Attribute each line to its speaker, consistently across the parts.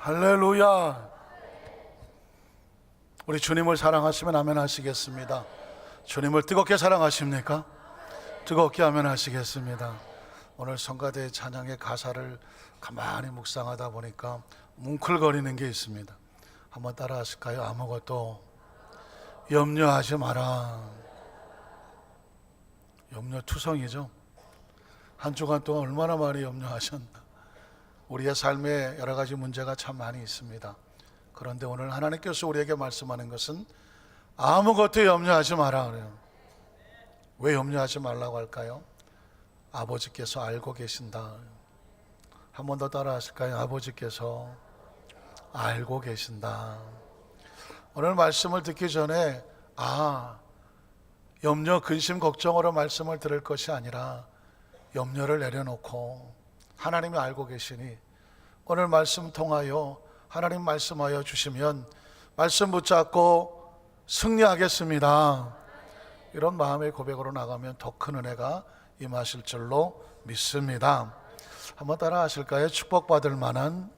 Speaker 1: 할렐루야. 우리 주님을 사랑하시면 아멘 하시겠습니다. 주님을 뜨겁게 사랑하십니까? 뜨겁게 아멘 하시겠습니다. 오늘 성가대 찬양의 가사를 가만히 묵상하다 보니까 뭉클거리는 게 있습니다. 한번 따라 하실까요? 아무것도 염려하지 마라. 염려투성이죠. 한 주간 동안 얼마나 많이 염려하셨나. 우리의 삶에 여러 가지 문제가 참 많이 있습니다. 그런데 오늘 하나님께서 우리에게 말씀하는 것은 아무것도 염려하지 마라 그래요. 왜 염려하지 말라고 할까요? 아버지께서 알고 계신다. 한 번 더 따라 하실까요? 아버지께서 알고 계신다. 오늘 말씀을 듣기 전에 염려, 근심, 걱정으로 말씀을 들을 것이 아니라 염려를 내려놓고 하나님이 알고 계시니 오늘 말씀 통하여 하나님 말씀하여 주시면 말씀 붙잡고 승리하겠습니다. 이런 마음의 고백으로 나가면 더 큰 은혜가 임하실 줄로 믿습니다. 한번 따라 하실까요? 축복받을 만한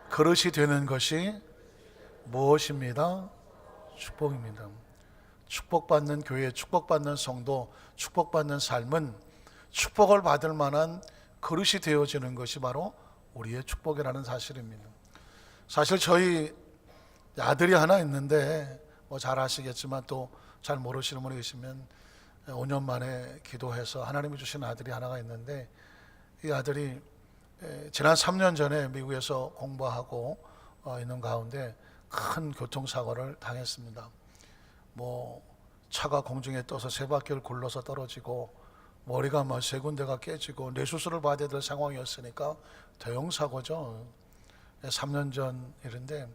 Speaker 1: 그릇이 되는 것이 무엇입니다? 축복입니다. 축복받는 교회, 축복받는 성도, 축복받는 삶은 축복을 받을 만한 그릇이 되어지는 것이 바로 우리의 축복이라는 사실입니다. 사실 저희 아들이 하나 있는데 잘 아시겠지만 또 잘 모르시는 분이 계시면 5년 만에 기도해서 하나님이 주신 아들이 하나가 있는데 이 아들이 지난 3년 전에 미국에서 공부하고 있는 가운데 큰 교통사고를 당했습니다. 차가 공중에 떠서 세 바퀴를 굴러서 떨어지고 머리가 세 군데가 깨지고 뇌수술을 받아야 될 상황이었으니까 대형 사고죠. 3년 전 일인데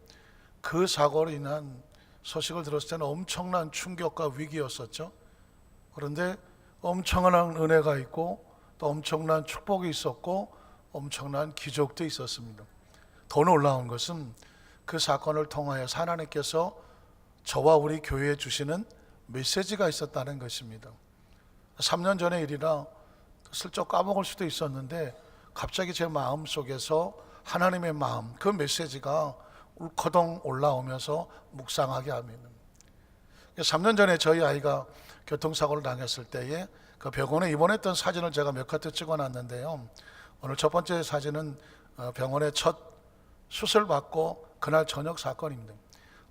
Speaker 1: 그 사고로 인한 소식을 들었을 때는 엄청난 충격과 위기였었죠. 그런데 엄청난 은혜가 있고 또 엄청난 축복이 있었고 엄청난 기적도 있었습니다. 더 놀라운 것은 그 사건을 통하여 하나님께서 저와 우리 교회에 주시는 메시지가 있었다는 것입니다. 3년 전의 일이라 슬쩍 까먹을 수도 있었는데 갑자기 제 마음속에서 하나님의 마음, 그 메시지가 울커덩 올라오면서 묵상하게 합니다. 3년 전에 저희 아이가 교통사고를 당했을 때에 그 병원에 입원했던 사진을 제가 몇 카트 찍어놨는데요. 오늘 첫 번째 사진은 병원에 첫 수술 받고 그날 저녁 사건입니다.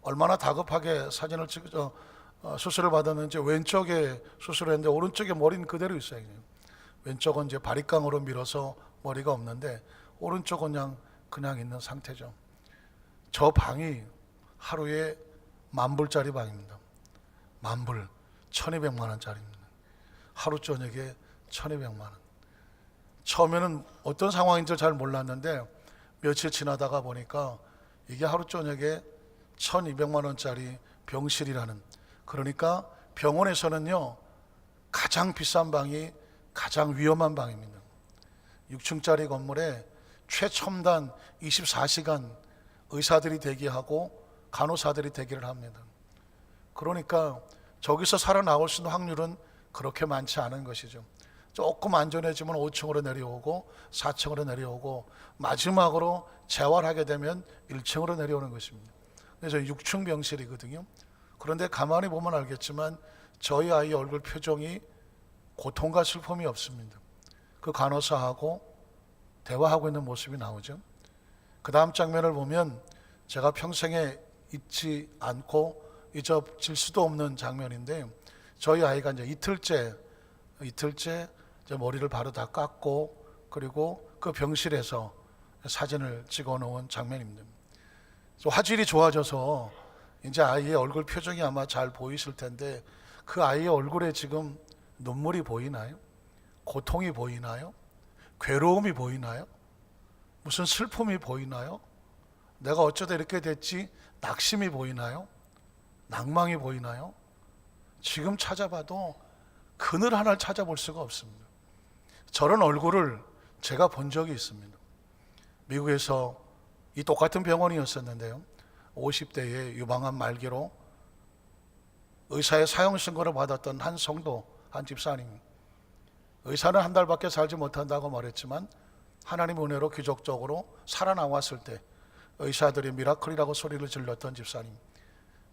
Speaker 1: 얼마나 다급하게 사진을 수술을 받았는지 왼쪽에 수술을 했는데 오른쪽에 머리는 그대로 있어요. 왼쪽은 이제 바리깡으로 밀어서 머리가 없는데 오른쪽은 그냥 있는 상태죠. 저 방이 하루에 10,000불짜리 방입니다. 10,000불, 1,200만 원짜리입니다. 하루 저녁에 1,200만 원. 처음에는 어떤 상황인지 잘 몰랐는데 며칠 지나다가 보니까 이게 하루 저녁에 1,200만 원짜리 병실이라는, 그러니까 병원에서는요 가장 비싼 방이 가장 위험한 방입니다. 6층짜리 건물에 최첨단 24시간 의사들이 대기하고 간호사들이 대기를 합니다. 그러니까 저기서 살아나올 수 있는 확률은 그렇게 많지 않은 것이죠. 조금 안전해지면 5층으로 내려오고 4층으로 내려오고 마지막으로 재활하게 되면 1층으로 내려오는 것입니다. 그래서 6층 병실이거든요. 그런데 가만히 보면 알겠지만 저희 아이 얼굴 표정이 고통과 슬픔이 없습니다. 그 간호사하고 대화하고 있는 모습이 나오죠. 그 다음 장면을 보면 제가 평생에 잊지 않고 잊어질 수도 없는 장면인데 저희 아이가 이제 이틀째 이제 머리를 바로 다 깎고 그리고 그 병실에서 사진을 찍어 놓은 장면입니다. 화질이 좋아져서 이제 아이의 얼굴 표정이 아마 잘 보이실 텐데 그 아이의 얼굴에 지금 눈물이 보이나요? 고통이 보이나요? 괴로움이 보이나요? 무슨 슬픔이 보이나요? 내가 어쩌다 이렇게 됐지? 낙심이 보이나요? 낭망이 보이나요? 지금 찾아봐도 그늘 하나를 찾아볼 수가 없습니다. 저런 얼굴을 제가 본 적이 있습니다. 미국에서 이 똑같은 병원이었었는데요. 50대에 유방암 말기로 의사의 사형 신고를 받았던 한 성도, 한 집사님. 의사는 한 달밖에 살지 못한다고 말했지만 하나님의 은혜로 기적적으로 살아나왔을 때 의사들이 미라클이라고 소리를 질렀던 집사님.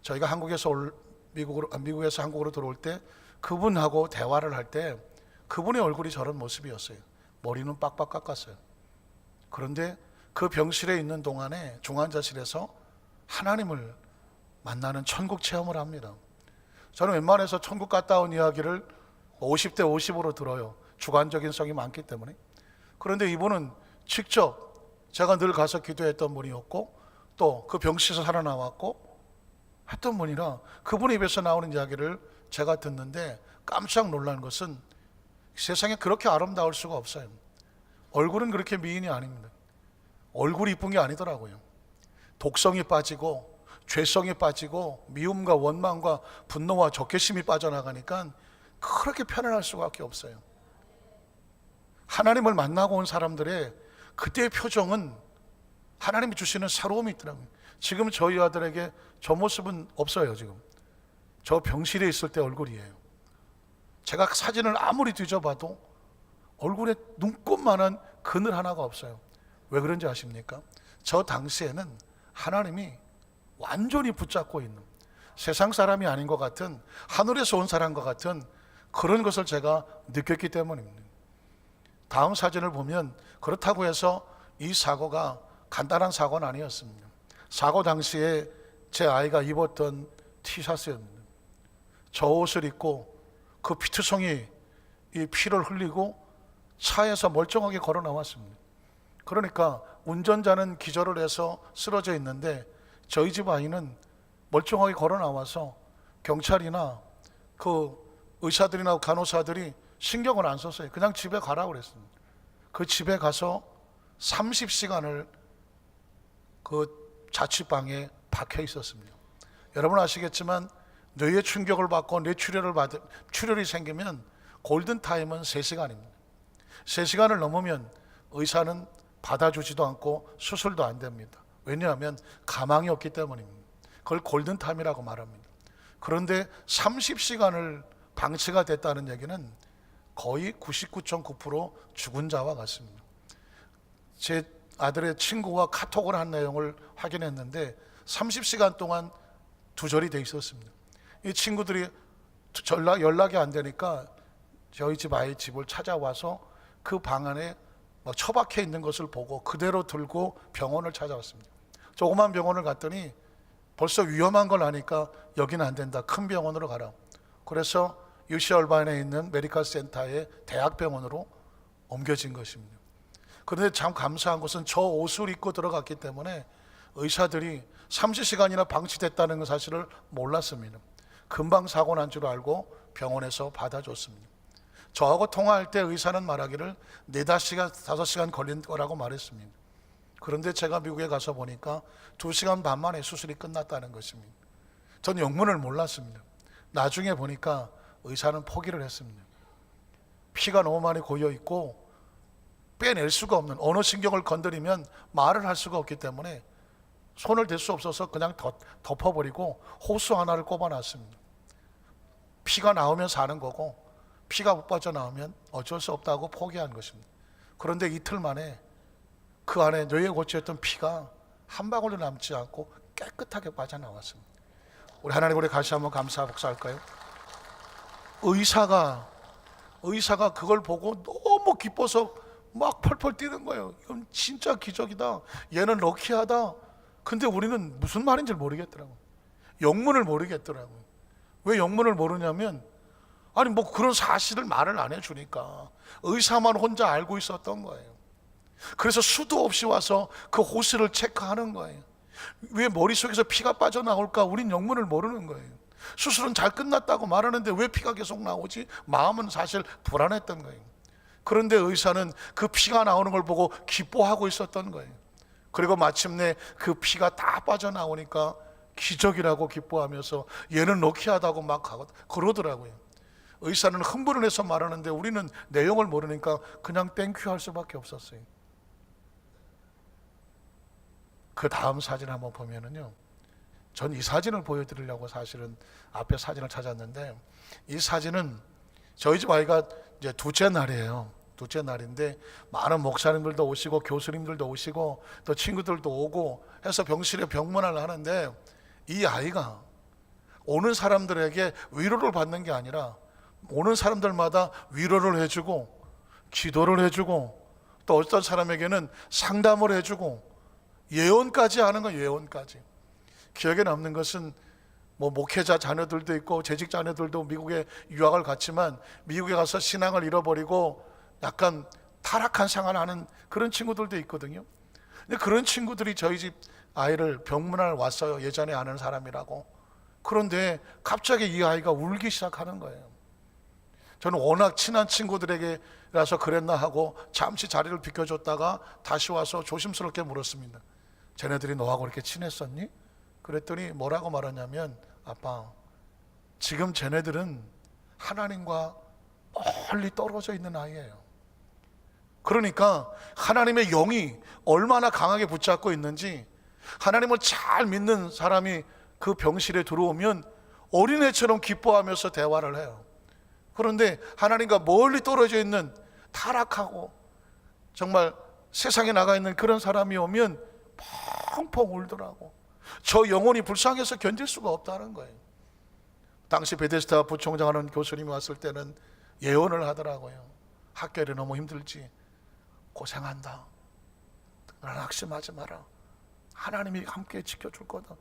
Speaker 1: 저희가 미국에서 한국으로 들어올 때 그분하고 대화를 할 때 그분의 얼굴이 저런 모습이었어요. 머리는 빡빡 깎았어요. 그런데 그 병실에 있는 동안에 중환자실에서 하나님을 만나는 천국 체험을 합니다. 저는 웬만해서 천국 갔다 온 이야기를 50대 50으로 들어요. 주관적인 성이 많기 때문에. 그런데 이분은 직접 제가 늘 가서 기도했던 분이었고 또 그 병실에서 살아나왔고 했던 분이라 그분 입에서 나오는 이야기를 제가 듣는데 깜짝 놀란 것은 세상에 그렇게 아름다울 수가 없어요. 얼굴은 그렇게 미인이 아닙니다. 얼굴이 이쁜 게 아니더라고요. 독성이 빠지고 죄성이 빠지고 미움과 원망과 분노와 적개심이 빠져나가니까 그렇게 편안할 수밖에 없어요. 하나님을 만나고 온 사람들의 그때의 표정은 하나님이 주시는 새로움이 있더라고요. 지금 저희 아들에게 저 모습은 없어요. 지금 저 병실에 있을 때 얼굴이에요. 제가 사진을 아무리 뒤져봐도 얼굴에 눈곱만한 그늘 하나가 없어요. 왜 그런지 아십니까? 저 당시에는 하나님이 완전히 붙잡고 있는, 세상 사람이 아닌 것 같은, 하늘에서 온 사람과 같은 그런 것을 제가 느꼈기 때문입니다. 다음 사진을 보면 그렇다고 해서 이 사고가 간단한 사고는 아니었습니다. 사고 당시에 제 아이가 입었던 티셔츠였습니다. 저 옷을 입고 그 피투성이 이 피를 흘리고 차에서 멀쩡하게 걸어 나왔습니다. 그러니까 운전자는 기절을 해서 쓰러져 있는데 저희 집 아이는 멀쩡하게 걸어 나와서 경찰이나 그 의사들이나 간호사들이 신경을 안 썼어요. 그냥 집에 가라고 그랬습니다. 그 집에 가서 30시간을 그 자취방에 박혀 있었습니다. 여러분 아시겠지만 뇌에 충격을 받고 출혈이 생기면 골든타임은 3시간입니다. 3시간을 넘으면 의사는 받아주지도 않고 수술도 안 됩니다. 왜냐하면 가망이 없기 때문입니다. 그걸 골든타임이라고 말합니다. 그런데 30시간을 방치가 됐다는 얘기는 거의 99.9% 죽은 자와 같습니다. 제 아들의 친구와 카톡을 한 내용을 확인했는데 30시간 동안 두절이 돼 있었습니다. 이 친구들이 연락이 안 되니까 저희 집 아이 집을 찾아와서 그 방 안에 처박혀 있는 것을 보고 그대로 들고 병원을 찾아왔습니다. 조그만 병원을 갔더니 벌써 위험한 걸 아니까 여기는 안 된다. 큰 병원으로 가라. 그래서 UC 얼바인에 있는 메디컬 센터의 대학병원으로 옮겨진 것입니다. 그런데 참 감사한 것은 저 옷을 입고 들어갔기 때문에 의사들이 30시간이나 방치됐다는 사실을 몰랐습니다. 금방 사고 난 줄 알고 병원에서 받아줬습니다. 저하고 통화할 때 의사는 말하기를 4-5시간, 5시간 걸린 거라고 말했습니다. 그런데 제가 미국에 가서 보니까 2시간 반 만에 수술이 끝났다는 것입니다. 전 영문을 몰랐습니다. 나중에 보니까 의사는 포기를 했습니다. 피가 너무 많이 고여 있고 빼낼 수가 없는, 어느 신경을 건드리면 말을 할 수가 없기 때문에 손을 댈 수 없어서 그냥 덮어버리고 호수 하나를 꼽아놨습니다. 피가 나오면 사는 거고 피가 못 빠져나오면 어쩔 수 없다고 포기한 것입니다. 그런데 이틀 만에 그 안에 뇌에 고쳐있던 피가 한 방울도 남지 않고 깨끗하게 빠져나왔습니다. 우리 하나님, 우리 다시 한번 감사 복사할까요? 의사가 그걸 보고 너무 기뻐서 막 펄펄 뛰는 거예요. 이건 진짜 기적이다. 얘는 럭키하다. 근데 우리는 무슨 말인지 모르겠더라고요. 영문을 모르겠더라고요. 왜 영문을 모르냐면 아니 뭐 그런 사실을 말을 안 해주니까 의사만 혼자 알고 있었던 거예요. 그래서 수도 없이 와서 그 호스를 체크하는 거예요. 왜 머릿속에서 피가 빠져나올까? 우린 영문을 모르는 거예요. 수술은 잘 끝났다고 말하는데 왜 피가 계속 나오지? 마음은 사실 불안했던 거예요. 그런데 의사는 그 피가 나오는 걸 보고 기뻐하고 있었던 거예요. 그리고 마침내 그 피가 다 빠져나오니까 기적이라고 기뻐하면서 얘는 럭키하다고 막 그러더라고요. 의사는 흥분을 해서 말하는데 우리는 내용을 모르니까 그냥 땡큐 할 수밖에 없었어요. 그 다음 사진 한번 보면은요, 전 이 사진을 보여드리려고 사실은 앞에 사진을 찾았는데, 이 사진은 저희 집 아이가 이제 둘째 날이에요. 둘째 날인데 많은 목사님들도 오시고 교수님들도 오시고 또 친구들도 오고 해서 병실에 병문안을 하는데, 이 아이가 오는 사람들에게 위로를 받는 게 아니라 오는 사람들마다 위로를 해주고 기도를 해주고 또 어떤 사람에게는 상담을 해주고 예언까지 하는 거. 예언까지. 기억에 남는 것은 뭐 목회자 자녀들도 있고 재직 자녀들도 미국에 유학을 갔지만 미국에 가서 신앙을 잃어버리고 약간 타락한 생활을 하는 그런 친구들도 있거든요. 근데 그런 친구들이 저희 집 아이를 병문안을 왔어요. 예전에 아는 사람이라고. 그런데 갑자기 이 아이가 울기 시작하는 거예요. 저는 워낙 친한 친구들에게라서 그랬나 하고 잠시 자리를 비켜줬다가 다시 와서 조심스럽게 물었습니다. 쟤네들이 너하고 이렇게 친했었니? 그랬더니 뭐라고 말하냐면, 아빠, 지금 쟤네들은 하나님과 멀리 떨어져 있는 아이예요. 그러니까 하나님의 영이 얼마나 강하게 붙잡고 있는지, 하나님을 잘 믿는 사람이 그 병실에 들어오면 어린애처럼 기뻐하면서 대화를 해요. 그런데 하나님과 멀리 떨어져 있는 타락하고 정말 세상에 나가 있는 그런 사람이 오면 펑펑 울더라고. 저 영혼이 불쌍해서 견딜 수가 없다는 거예요. 당시 베데스다 부총장 하는 교수님이 왔을 때는 예언을 하더라고요. 학교에 너무 힘들지, 고생한다, 낙심하지 마라, 하나님이 함께 지켜줄 거다.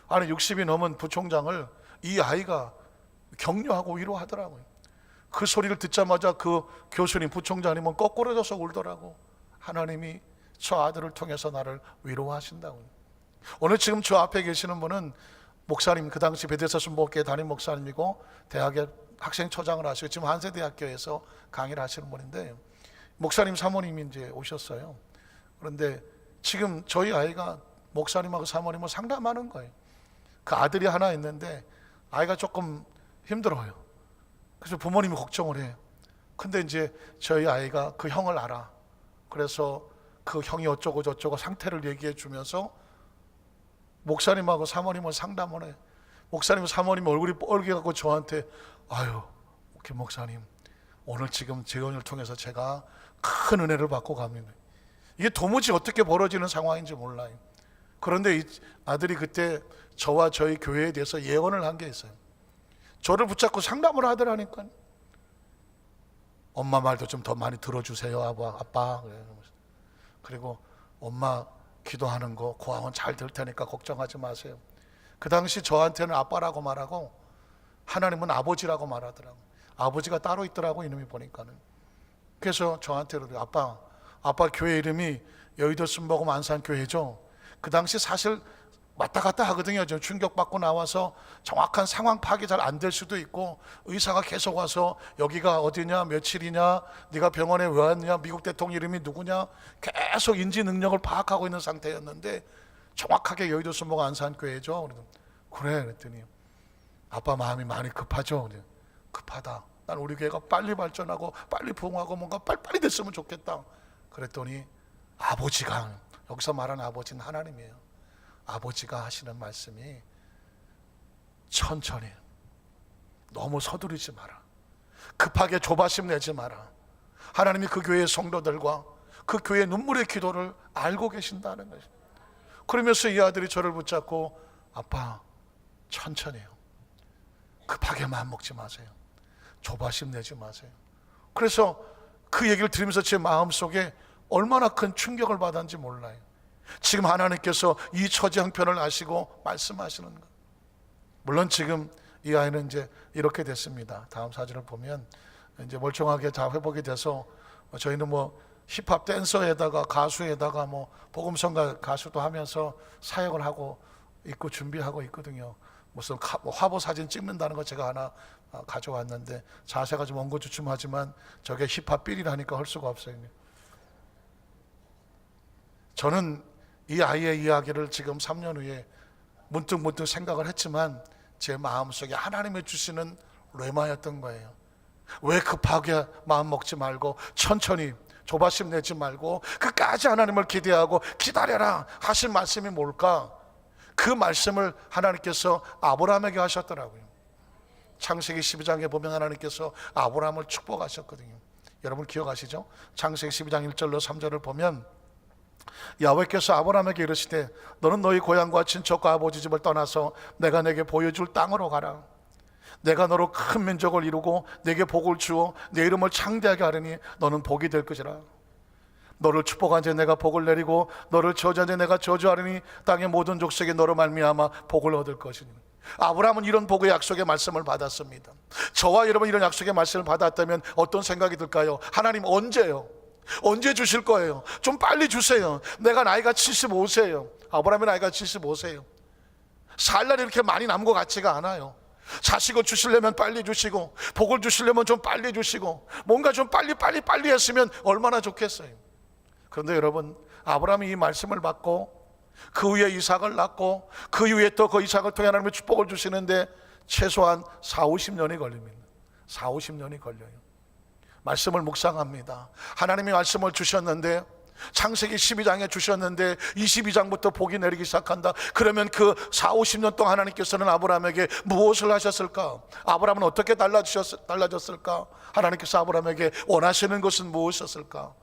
Speaker 1: 아니 60이 넘은 부총장을 이 아이가 격려하고 위로하더라고요. 그 소리를 듣자마자 그 교수님 부총장님은 거꾸러져서 울더라고. 하나님이 저 아들을 통해서 나를 위로하신다고. 오늘 지금 저 앞에 계시는 분은 목사님, 그 당시 베데스다 순복음교회 담임 목사님이고 대학에 학생처장을 하시고 지금 한세대학교에서 강의를 하시는 분인데, 목사님 사모님이 이제 오셨어요. 그런데 지금 저희 아이가 목사님하고 사모님을 상담하는 거예요. 그 아들이 하나 있는데 아이가 조금 힘들어요. 그래서 부모님이 걱정을 해요. 근데 이제 저희 아이가 그 형을 알아. 그래서 그 형이 어쩌고 저쩌고 상태를 얘기해 주면서 목사님하고 사모님을 상담을 해. 목사님 사모님 얼굴이 뻘개갖고 저한테, 아유 오케이 목사님, 오늘 지금 재언을 통해서 제가 큰 은혜를 받고 갑니다. 이게 도무지 어떻게 벌어지는 상황인지 몰라요. 그런데 이 아들이 그때 저와 저희 교회에 대해서 예언을 한 게 있어요. 저를 붙잡고 상담을 하더라니까요. 엄마 말도 좀 더 많이 들어주세요, 아빠. 그리고 엄마 기도하는 거 고아원 잘 될 테니까 걱정하지 마세요. 그 당시 저한테는 아빠라고 말하고 하나님은 아버지라고 말하더라고. 아버지가 따로 있더라고, 이놈이 보니까는. 그래서 저한테도 아빠 교회 이름이 여의도 순복음 안산교회죠. 그 당시 사실 왔다 갔다 하거든요. 좀 충격받고 나와서 정확한 상황 파악이 잘 안 될 수도 있고, 의사가 계속 와서 여기가 어디냐, 며칠이냐, 네가 병원에 왜 왔냐, 미국 대통령 이름이 누구냐, 계속 인지 능력을 파악하고 있는 상태였는데 정확하게 여의도 순복음 안산교회죠. 그래 그랬더니 아빠 마음이 많이 급하죠. 급하다. 난 우리 교회가 빨리 발전하고 빨리 부흥하고 뭔가 빨리빨리 됐으면 좋겠다. 그랬더니 아버지가, 여기서 말하는 아버지는 하나님이에요. 아버지가 하시는 말씀이 천천히, 너무 서두르지 마라, 급하게 조바심 내지 마라. 하나님이 그 교회의 성도들과 그 교회의 눈물의 기도를 알고 계신다는 거죠. 그러면서 이 아들이 저를 붙잡고, 아빠 천천히요, 급하게 마음 먹지 마세요, 조바심 내지 마세요. 그래서 그 얘기를 들으면서 제 마음속에 얼마나 큰 충격을 받았는지 몰라요. 지금 하나님께서 이 처지 형편을 아시고 말씀하시는 것. 물론 지금 이 아이는 이제 이렇게 됐습니다. 다음 사진을 보면 이제 멀쩡하게 다 회복이 돼서, 저희는 뭐 힙합 댄서에다가 가수에다가 뭐 복음성가 가수도 하면서 사역을 하고 있고 준비하고 있거든요. 무슨 화보 사진 찍는다는 거 제가 하나 가져왔는데 자세가 좀 엉거주춤하지만 저게 힙합 삘이라니까 할 수가 없어요. 저는 이 아이의 이야기를 지금 3년 후에 문득 생각을 했지만 제 마음속에 하나님이 주시는 레마였던 거예요. 왜 급하게 마음 먹지 말고 천천히 조바심 내지 말고 끝까지 하나님을 기대하고 기다려라 하신 말씀이 뭘까? 그 말씀을 하나님께서 아브라함에게 하셨더라고요. 창세기 12장에 보면 하나님께서 아브라함을 축복하셨거든요. 여러분 기억하시죠? 창세기 12장 1절로 3절을 보면 야훼께서 아브라함에게 이르시되 너는 너희 고향과 친척과 아버지 집을 떠나서 내가 내게 보여줄 땅으로 가라. 내가 너로 큰 민족을 이루고 내게 복을 주어 내 이름을 창대하게 하리니 너는 복이 될 것이라. 너를 축복한 자 내가 복을 내리고 너를 저주한 자 내가 저주하리니 땅의 모든 족속이 너로 말미암아 복을 얻을 것이니. 아브라함은 이런 복의 약속의 말씀을 받았습니다. 저와 여러분 이런 약속의 말씀을 받았다면 어떤 생각이 들까요? 하나님 언제요? 언제 주실 거예요? 좀 빨리 주세요. 내가 나이가 75세예요. 아브라함의 나이가 75세예요. 살 날이 이렇게 많이 남은 것 같지가 않아요. 자식을 주시려면 빨리 주시고 복을 주시려면 좀 빨리 주시고 뭔가 좀 빨리 했으면 얼마나 좋겠어요. 그런데 여러분, 아브라함이 이 말씀을 받고 그 후에 이삭을 낳고 그 이후에 또 그 이삭을 통해 하나님의 축복을 주시는데 최소한 40-50년이 걸립니다. 40-50년이 걸려요. 말씀을 묵상합니다. 하나님이 말씀을 주셨는데 창세기 12장에 주셨는데 22장부터 복이 내리기 시작한다. 그러면 그 40-50년 동안 하나님께서는 아브라함에게 무엇을 하셨을까? 아브라함은 어떻게 달라졌을까? 하나님께서 아브라함에게 원하시는 것은 무엇이었을까?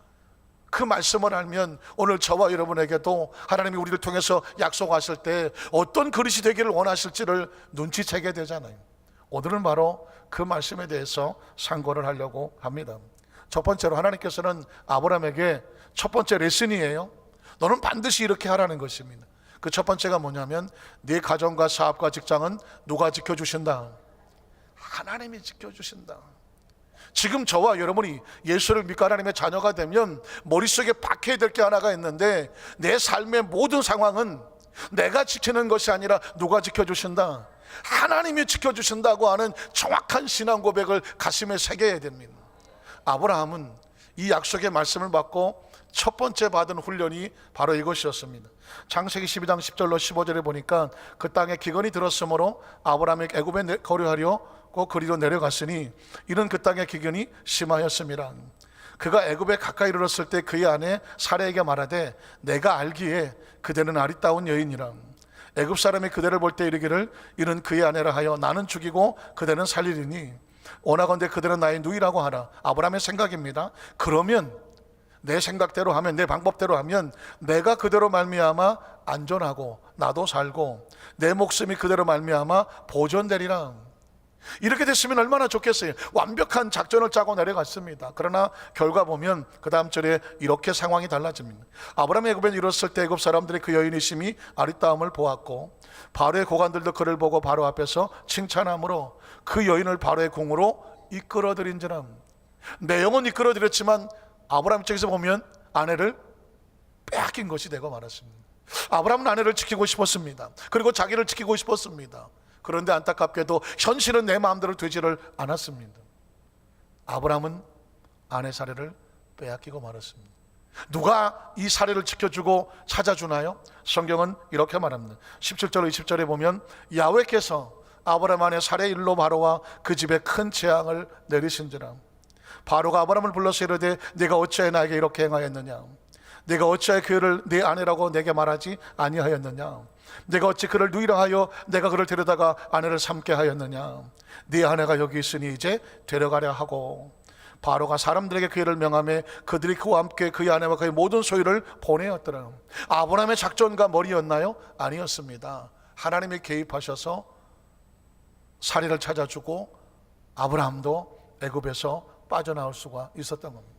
Speaker 1: 그 말씀을 알면 오늘 저와 여러분에게도 하나님이 우리를 통해서 약속하실 때 어떤 그릇이 되기를 원하실지를 눈치채게 되잖아요. 오늘은 바로 그 말씀에 대해서 상고를 하려고 합니다. 첫 번째로 하나님께서는 아브라함에게 첫 번째 레슨이에요. 너는 반드시 이렇게 하라는 것입니다. 그 첫 번째가 뭐냐면 네 가정과 사업과 직장은 누가 지켜주신다? 하나님이 지켜주신다. 지금 저와 여러분이 예수를 믿고 하나님의 자녀가 되면 머릿속에 박혀야 될 게 하나가 있는데 내 삶의 모든 상황은 내가 지키는 것이 아니라 누가 지켜주신다? 하나님이 지켜주신다고 하는 정확한 신앙 고백을 가슴에 새겨야 됩니다. 아브라함은 이 약속의 말씀을 받고 첫 번째 받은 훈련이 바로 이것이었습니다. 창세기 12장 10절로 15절에 보니까 그 땅에 기근이 들었으므로 아브라함이 애굽에 거류하려고 그리로 내려갔으니 이는 그 땅의 기근이 심하였습니다. 그가 애굽에 가까이 이르렀을 때 그의 아내 사레에게 말하되 내가 알기에 그대는 아리따운 여인이라. 애굽 사람이 그대를 볼 때 이르기를 이는 그의 아내라 하여 나는 죽이고 그대는 살리리니 원하건대 그대는 나의 누이라고 하라. 아브라함의 생각입니다. 그러면 내 생각대로 하면, 내 방법대로 하면 내가 그대로 말미암아 안전하고 나도 살고 내 목숨이 그대로 말미암아 보존되리라. 이렇게 됐으면 얼마나 좋겠어요. 완벽한 작전을 짜고 내려갔습니다. 그러나 결과 보면 그 다음 절에 이렇게 상황이 달라집니다. 아브라함이 애굽에 이르렀을 때 애굽 사람들이 그 여인의 심히 아리따움을 보았고 바로의 고관들도 그를 보고 바로 앞에서 칭찬함으로 그 여인을 바로의 궁으로 이끌어들인지라. 내용은 이끌어들였지만 아브라함 쪽에서 보면 아내를 빼앗긴 것이 되고 말았습니다. 아브라함은 아내를 지키고 싶었습니다. 그리고 자기를 지키고 싶었습니다. 그런데 안타깝게도 현실은 내 마음대로 되지를 않았습니다. 아브라함은 아내 사례를 빼앗기고 말았습니다. 누가 이 사례를 지켜주고 찾아주나요? 성경은 이렇게 말합니다. 17절 20절에 보면 야훼께서 아브라함 아내 사례 일로 바로와 그 집에 큰 재앙을 내리신지라. 바로가 아브라함을 불러서 이르되 네가 어찌하여 나에게 이렇게 행하였느냐? 네가 어찌하여 그를 네 아내라고 내게 말하지 아니하였느냐? 내가 어찌 그를 누이라 하여 내가 그를 데려다가 아내를 삼게 하였느냐? 네 아내가 여기 있으니 이제 데려가려 하고. 바로가 사람들에게 그 일을 명하며 그들이 그와 함께 그의 아내와 그의 모든 소유를 보내었더라. 아브라함의 작전과 머리였나요? 아니었습니다. 하나님이 개입하셔서 사리를 찾아주고 아브라함도 애굽에서 빠져나올 수가 있었던 겁니다.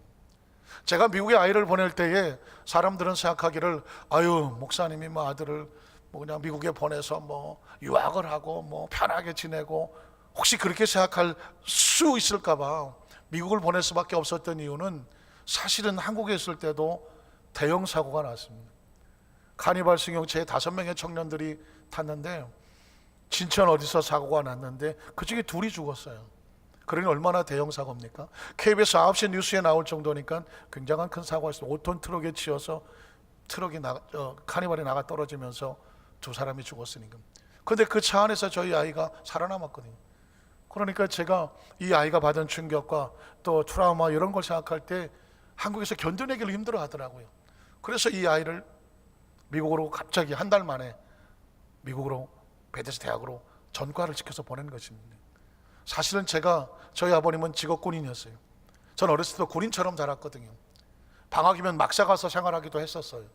Speaker 1: 제가 미국에 아이를 보낼 때에 사람들은 생각하기를 아유 목사님이 뭐 아들을 뭐 그냥 미국에 보내서 뭐 유학을 하고 뭐 편하게 지내고, 혹시 그렇게 생각할 수 있을까 봐 미국을 보낼 수밖에 없었던 이유는 사실은 한국에 있을 때도 대형 사고가 났습니다. 카니발 승용차에 5명의 청년들이 탔는데 진천 어디서 사고가 났는데 그중에 2이 죽었어요. 그러니 얼마나 대형 사고입니까? KBS 9시 뉴스에 나올 정도니까 굉장한 큰 사고였습니다. 5톤 트럭에 치여서 카니발이 나가 떨어지면서 2 사람이 죽었으니까. 그런데 그 차 안에서 저희 아이가 살아남았거든요. 그러니까 제가 이 아이가 받은 충격과 또 트라우마 이런 걸 생각할 때 한국에서 견뎌내기를 힘들어 하더라고요. 그래서 이 아이를 미국으로 갑자기 한 달 만에 미국으로 베데스 대학으로 전과를 시켜서 보낸 것입니다. 사실은 저희 아버님은 직업 군인이었어요. 전 어렸을 때 군인처럼 자랐거든요. 방학이면 막사 가서 생활하기도 했었어요.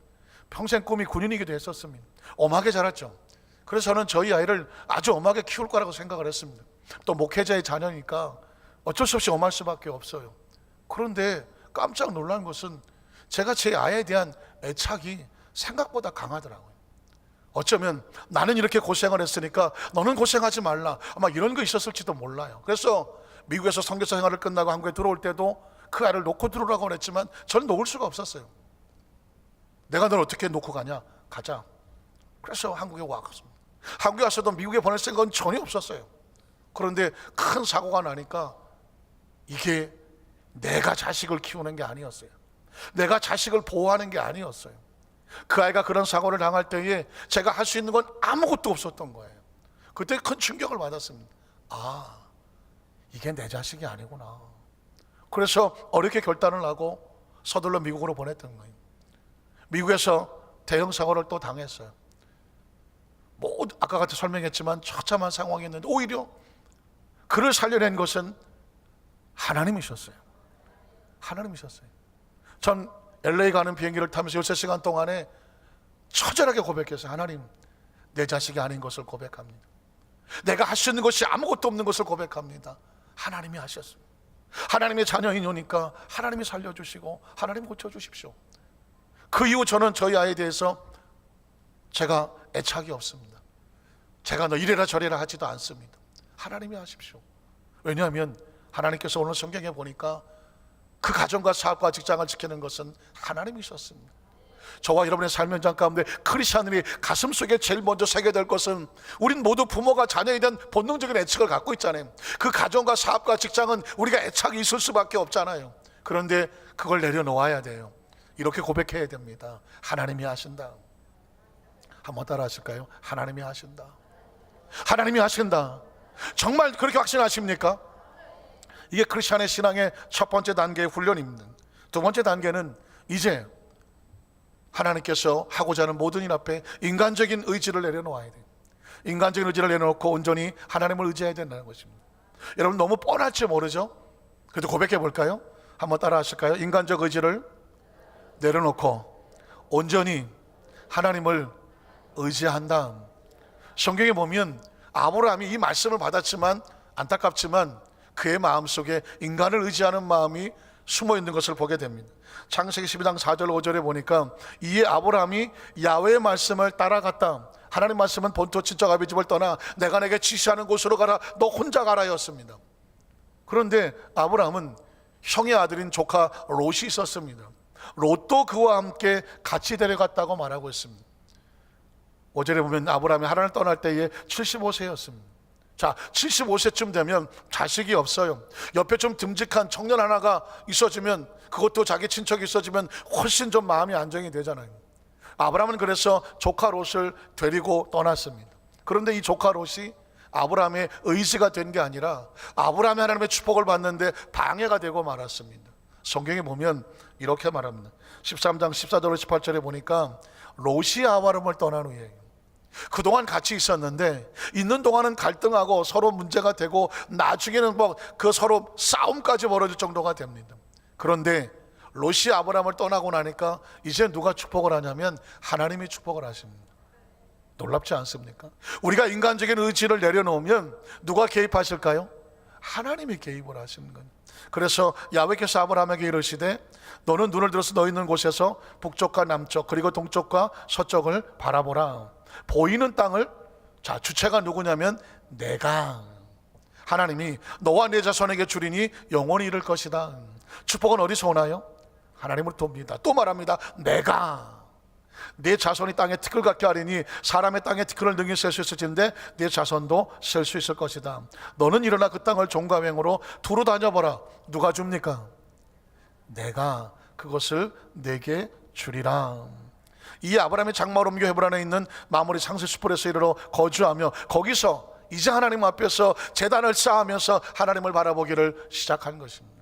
Speaker 1: 평생 꿈이 군인이기도 했었습니다. 엄하게 자랐죠. 그래서 저는 저희 아이를 아주 엄하게 키울 거라고 생각을 했습니다. 또 목회자의 자녀니까 어쩔 수 없이 엄할 수밖에 없어요. 그런데 깜짝 놀란 것은 제가 제 아이에 대한 애착이 생각보다 강하더라고요. 어쩌면 나는 이렇게 고생을 했으니까 너는 고생하지 말라, 아마 이런 거 있었을지도 몰라요. 그래서 미국에서 선교사 생활을 끝나고 한국에 들어올 때도 그 아이를 놓고 들어오라고 했지만 저는 놓을 수가 없었어요. 내가 널 어떻게 놓고 가냐? 가자. 그래서 한국에 왔습니다. 한국에 와서도 미국에 보낼 생각은 전혀 없었어요. 그런데 큰 사고가 나니까 이게 내가 자식을 키우는 게 아니었어요. 내가 자식을 보호하는 게 아니었어요. 그 아이가 그런 사고를 당할 때에 제가 할 수 있는 건 아무것도 없었던 거예요. 그때 큰 충격을 받았습니다. 아, 이게 내 자식이 아니구나. 그래서 어렵게 결단을 하고 서둘러 미국으로 보냈던 거예요. 미국에서 대형 사고를 또 당했어요. 아까 같이 설명했지만 처참한 상황이었는데 오히려 그를 살려낸 것은 하나님이셨어요. 하나님이셨어요. 전 LA 가는 비행기를 타면서 13시간 동안에 처절하게 고백했어요. 하나님, 내 자식이 아닌 것을 고백합니다. 내가 할 수 있는 것이 아무것도 없는 것을 고백합니다. 하나님이 하셨습니다. 하나님의 자녀이니까 하나님이 살려주시고 하나님 고쳐주십시오. 그 이후 저는 저희 아이에 대해서 제가 애착이 없습니다. 제가 너 이래라 저래라 하지도 않습니다. 하나님이 하십시오. 왜냐하면 하나님께서 오늘 성경에 보니까 그 가정과 사업과 직장을 지키는 것은 하나님이셨습니다. 저와 여러분의 삶 현장 가운데 크리스찬들이 가슴속에 제일 먼저 새겨야 될 것은, 우린 모두 부모가 자녀에 대한 본능적인 애착을 갖고 있잖아요. 그 가정과 사업과 직장은 우리가 애착이 있을 수밖에 없잖아요. 그런데 그걸 내려놓아야 돼요. 이렇게 고백해야 됩니다. 하나님이 하신다. 한번 따라 하실까요? 하나님이 하신다. 하나님이 하신다. 정말 그렇게 확신하십니까? 이게 크리스찬의 신앙의 첫 번째 단계의 훈련입니다. 두 번째 단계는 이제 하나님께서 하고자 하는 모든 일 앞에 인간적인 의지를 내려놓아야 돼요. 인간적인 의지를 내려놓고 온전히 하나님을 의지해야 된다는 것입니다. 여러분 너무 뻔할지 모르죠? 그래도 고백해 볼까요? 한번 따라 하실까요? 인간적 의지를 내려놓고 온전히 하나님을 의지한다. 성경에 보면 아브라함이 이 말씀을 받았지만 안타깝지만 그의 마음속에 인간을 의지하는 마음이 숨어 있는 것을 보게 됩니다. 창세기 12장 4절 5절에 보니까 이에 아브라함이 야훼의 말씀을 따라갔다. 하나님 말씀은 본토 친척 아비 집을 떠나 내가 내게 지시하는 곳으로 가라. 너 혼자 가라였습니다. 그런데 아브라함은 형의 아들인 조카 롯이 있었습니다. 롯도 그와 함께 같이 데려갔다고 말하고 있습니다. 5절에 보면 아브라함이 하란을 떠날 때에 75세였습니다. 자, 75세쯤 되면 자식이 없어요. 옆에 좀 듬직한 청년 하나가 있어지면, 그것도 자기 친척이 있어지면 훨씬 좀 마음이 안정이 되잖아요. 아브라함은 그래서 조카 롯을 데리고 떠났습니다. 그런데 이 조카 롯이 아브라함의 의지가 된 게 아니라 아브라함이 하나님의 축복을 받는데 방해가 되고 말았습니다. 성경에 보면 이렇게 말합니다. 13장 14절 18절에 보니까 롯이 아브라함을 떠난 후에 그동안 같이 있었는데 있는 동안은 갈등하고 서로 문제가 되고 나중에는 그 서로 싸움까지 벌어질 정도가 됩니다. 그런데 롯이 아브라함을 떠나고 나니까 이제 누가 축복을 하냐면 하나님이 축복을 하십니다. 놀랍지 않습니까? 우리가 인간적인 의지를 내려놓으면 누가 개입하실까요? 하나님이 개입을 하시는 거예요. 그래서 야훼께서 아브라함에게 이르시되 너는 눈을 들어서 너 있는 곳에서 북쪽과 남쪽 그리고 동쪽과 서쪽을 바라보라. 보이는 땅을, 자, 주체가 누구냐면 내가, 하나님이 너와 내 자손에게 주리니 영원히 이룰 것이다. 축복은 어디서 오나요? 하나님을 돕니다. 또 말합니다. 내가 내 자손이 땅에 티끌 같게 하리니 사람의 땅에 티끌을 능히 셀 수 있을진데 내 자손도 셀 수 있을 것이다. 너는 일어나 그 땅을 종가행으로 두루 다녀보라. 누가 줍니까? 내가 그것을 내게 주리라. 이 아브라함의 장막을 옮겨 헤브론에 있는 마므리 상세 수풀에서 이르러 거주하며 거기서 이제 하나님 앞에서 제단을 쌓으면서 하나님을 바라보기를 시작한 것입니다.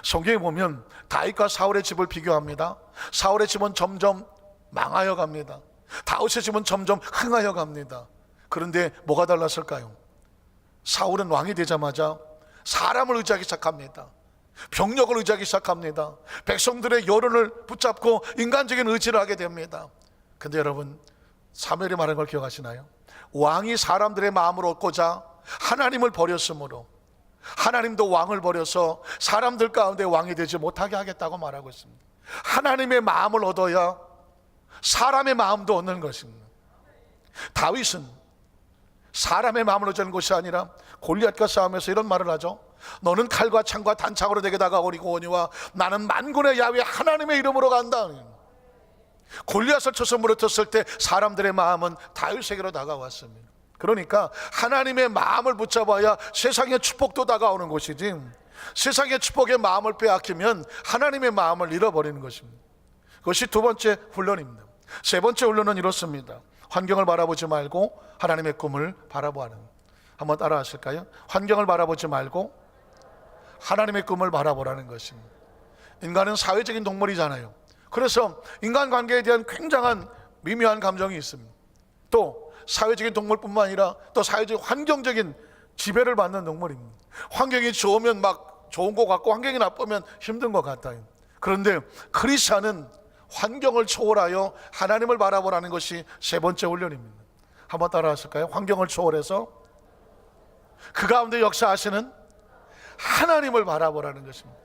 Speaker 1: 성경에 보면 다윗과 사울의 집을 비교합니다. 사울의 집은 점점 망하여 갑니다. 다윗의 집은 점점 흥하여 갑니다. 그런데 뭐가 달랐을까요? 사울은 왕이 되자마자 사람을 의지하기 시작합니다. 병력을 의지하기 시작합니다. 백성들의 여론을 붙잡고 인간적인 의지를 하게 됩니다. 근데 여러분, 사무엘이 말한 걸 기억하시나요? 왕이 사람들의 마음을 얻고자 하나님을 버렸으므로 하나님도 왕을 버려서 사람들 가운데 왕이 되지 못하게 하겠다고 말하고 있습니다. 하나님의 마음을 얻어야 사람의 마음도 얻는 것입니다. 다윗은 사람의 마음을 얻는 것이 아니라 골리앗과 싸움에서 이런 말을 하죠. 너는 칼과 창과 단창으로 내게 다가오리고 오니와 나는 만군의 야훼 하나님의 이름으로 간다. 골리앗을 쳐서 무너뜨렸을 때 사람들의 마음은 다윗에게로 다가왔습니다. 그러니까 하나님의 마음을 붙잡아야 세상의 축복도 다가오는 것이지, 세상의 축복의 마음을 빼앗기면 하나님의 마음을 잃어버리는 것입니다. 그것이 두 번째 훈련입니다. 세 번째 훈련은 이렇습니다. 환경을 바라보지 말고 하나님의 꿈을 바라보는. 한번 따라 하실까요? 환경을 바라보지 말고 하나님의 꿈을 바라보라는 것입니다. 인간은 사회적인 동물이잖아요. 그래서 인간관계에 대한 굉장한 미묘한 감정이 있습니다. 또 사회적인 동물뿐만 아니라 또 사회적 환경적인 지배를 받는 동물입니다. 환경이 좋으면 막 좋은 것 같고 환경이 나쁘면 힘든 것 같아요. 그런데 크리스찬은 환경을 초월하여 하나님을 바라보라는 것이 세 번째 훈련입니다. 한번 따라 하실까요? 환경을 초월해서 그 가운데 역사하시는 하나님을 바라보라는 것입니다.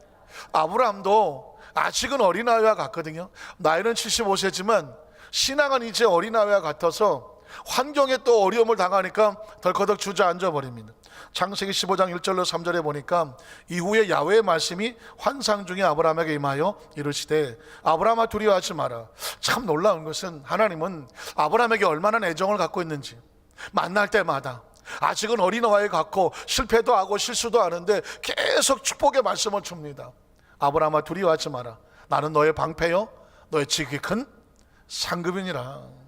Speaker 1: 아브라함도 아직은 어린아이와 같거든요. 나이는 75세지만 신앙은 이제 어린아이와 같아서 환경에 또 어려움을 당하니까 덜커덕 주저앉아 버립니다. 창세기 15장 1절로 3절에 보니까 이후에 야훼의 말씀이 환상 중에 아브라함에게 임하여 이르시되 아브라함아 두려워하지 마라. 참 놀라운 것은 하나님은 아브라함에게 얼마나 애정을 갖고 있는지 만날 때마다 아직은 어린아이 같고 실패도 하고 실수도 하는데 계속 축복의 말씀을 줍니다. 아브라함아 두려워하지 마라. 나는 너의 방패요 너의 지극히 큰 상급이니라.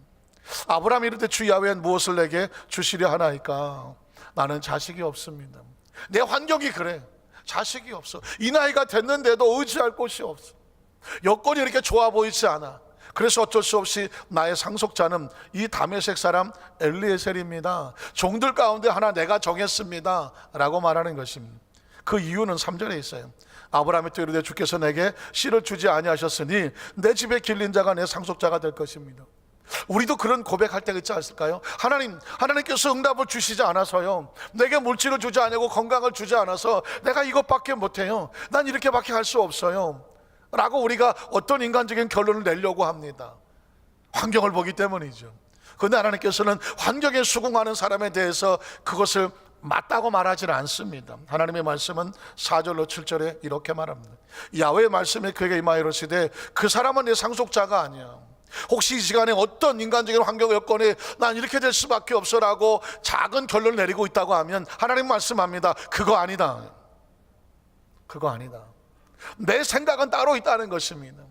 Speaker 1: 아브라함이 이럴 때 주 야훼는 무엇을 내게 주시려 하나이까? 나는 자식이 없습니다. 내 환경이 그래. 자식이 없어. 이 나이가 됐는데도 의지할 곳이 없어. 여건이 이렇게 좋아 보이지 않아. 그래서 어쩔 수 없이 나의 상속자는 이 다메섹 사람 엘리에셀입니다. 종들 가운데 하나 내가 정했습니다 라고 말하는 것입니다. 그 이유는 3절에 있어요. 아브라함이 또 이르되 주께서 내게 씨를 주지 아니하셨으니 내 집에 길린 자가 내 상속자가 될 것입니다. 우리도 그런 고백할 때가 있지 않을까요? 하나님께서 응답을 주시지 않아서요, 내게 물질을 주지 않고 건강을 주지 않아서 내가 이것밖에 못해요, 난 이렇게밖에 할 수 없어요 라고 우리가 어떤 인간적인 결론을 내려고 합니다. 환경을 보기 때문이죠. 그런데 하나님께서는 환경에 수긍하는 사람에 대해서 그것을 맞다고 말하지는 않습니다. 하나님의 말씀은 4절로 7절에 이렇게 말합니다. 야훼의 말씀에 그에게 임하여 이르시되 그 사람은 내 상속자가 아니야. 혹시 이 시간에 어떤 인간적인 환경 여건에 난 이렇게 될 수밖에 없어라고 작은 결론을 내리고 있다고 하면 하나님 말씀합니다. 그거 아니다. 그거 아니다. 내 생각은 따로 있다는 것입니다.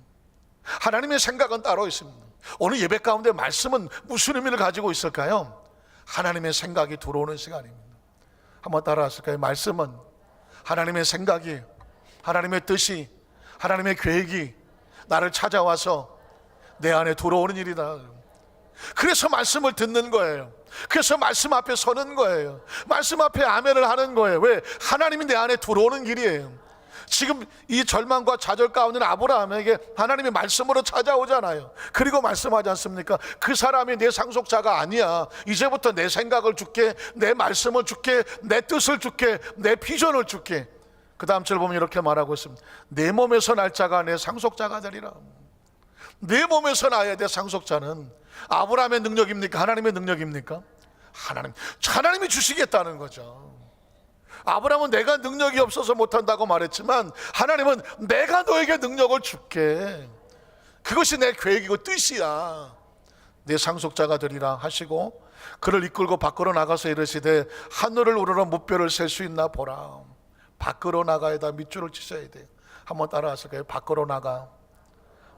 Speaker 1: 하나님의 생각은 따로 있습니다. 오늘 예배 가운데 말씀은 무슨 의미를 가지고 있을까요? 하나님의 생각이 들어오는 시간입니다. 한번 따라 하실까요? 말씀은 하나님의 생각이, 하나님의 뜻이, 하나님의 계획이 나를 찾아와서 내 안에 들어오는 일이다. 그래서 말씀을 듣는 거예요. 그래서 말씀 앞에 서는 거예요. 말씀 앞에 아멘을 하는 거예요. 왜? 하나님이 내 안에 들어오는 길이에요. 지금 이 절망과 좌절 가운데는 아브라함에게 하나님의 말씀으로 찾아오잖아요. 그리고 말씀하지 않습니까? 그 사람이 내 상속자가 아니야. 이제부터 내 생각을 줄게, 내 말씀을 줄게, 내 뜻을 줄게, 내 비전을 줄게. 그 다음 절 보면 이렇게 말하고 있습니다. 내 몸에서 날 자가 내 상속자가 되리라. 내 몸에서 나야 내 상속자는 아브라함의 능력입니까? 하나님의 능력입니까? 하나님이 주시겠다는 거죠. 아브라함은 내가 능력이 없어서 못한다고 말했지만 하나님은 내가 너에게 능력을 줄게. 그것이 내 계획이고 뜻이야. 내 상속자가 되리라 하시고 그를 이끌고 밖으로 나가서 이르시되 하늘을 우러러 무뼈를 셀 수 있나 보라. 밖으로 나가야 돼. 밑줄을 치셔야 돼요. 한번 따라 하실까요? 밖으로 나가.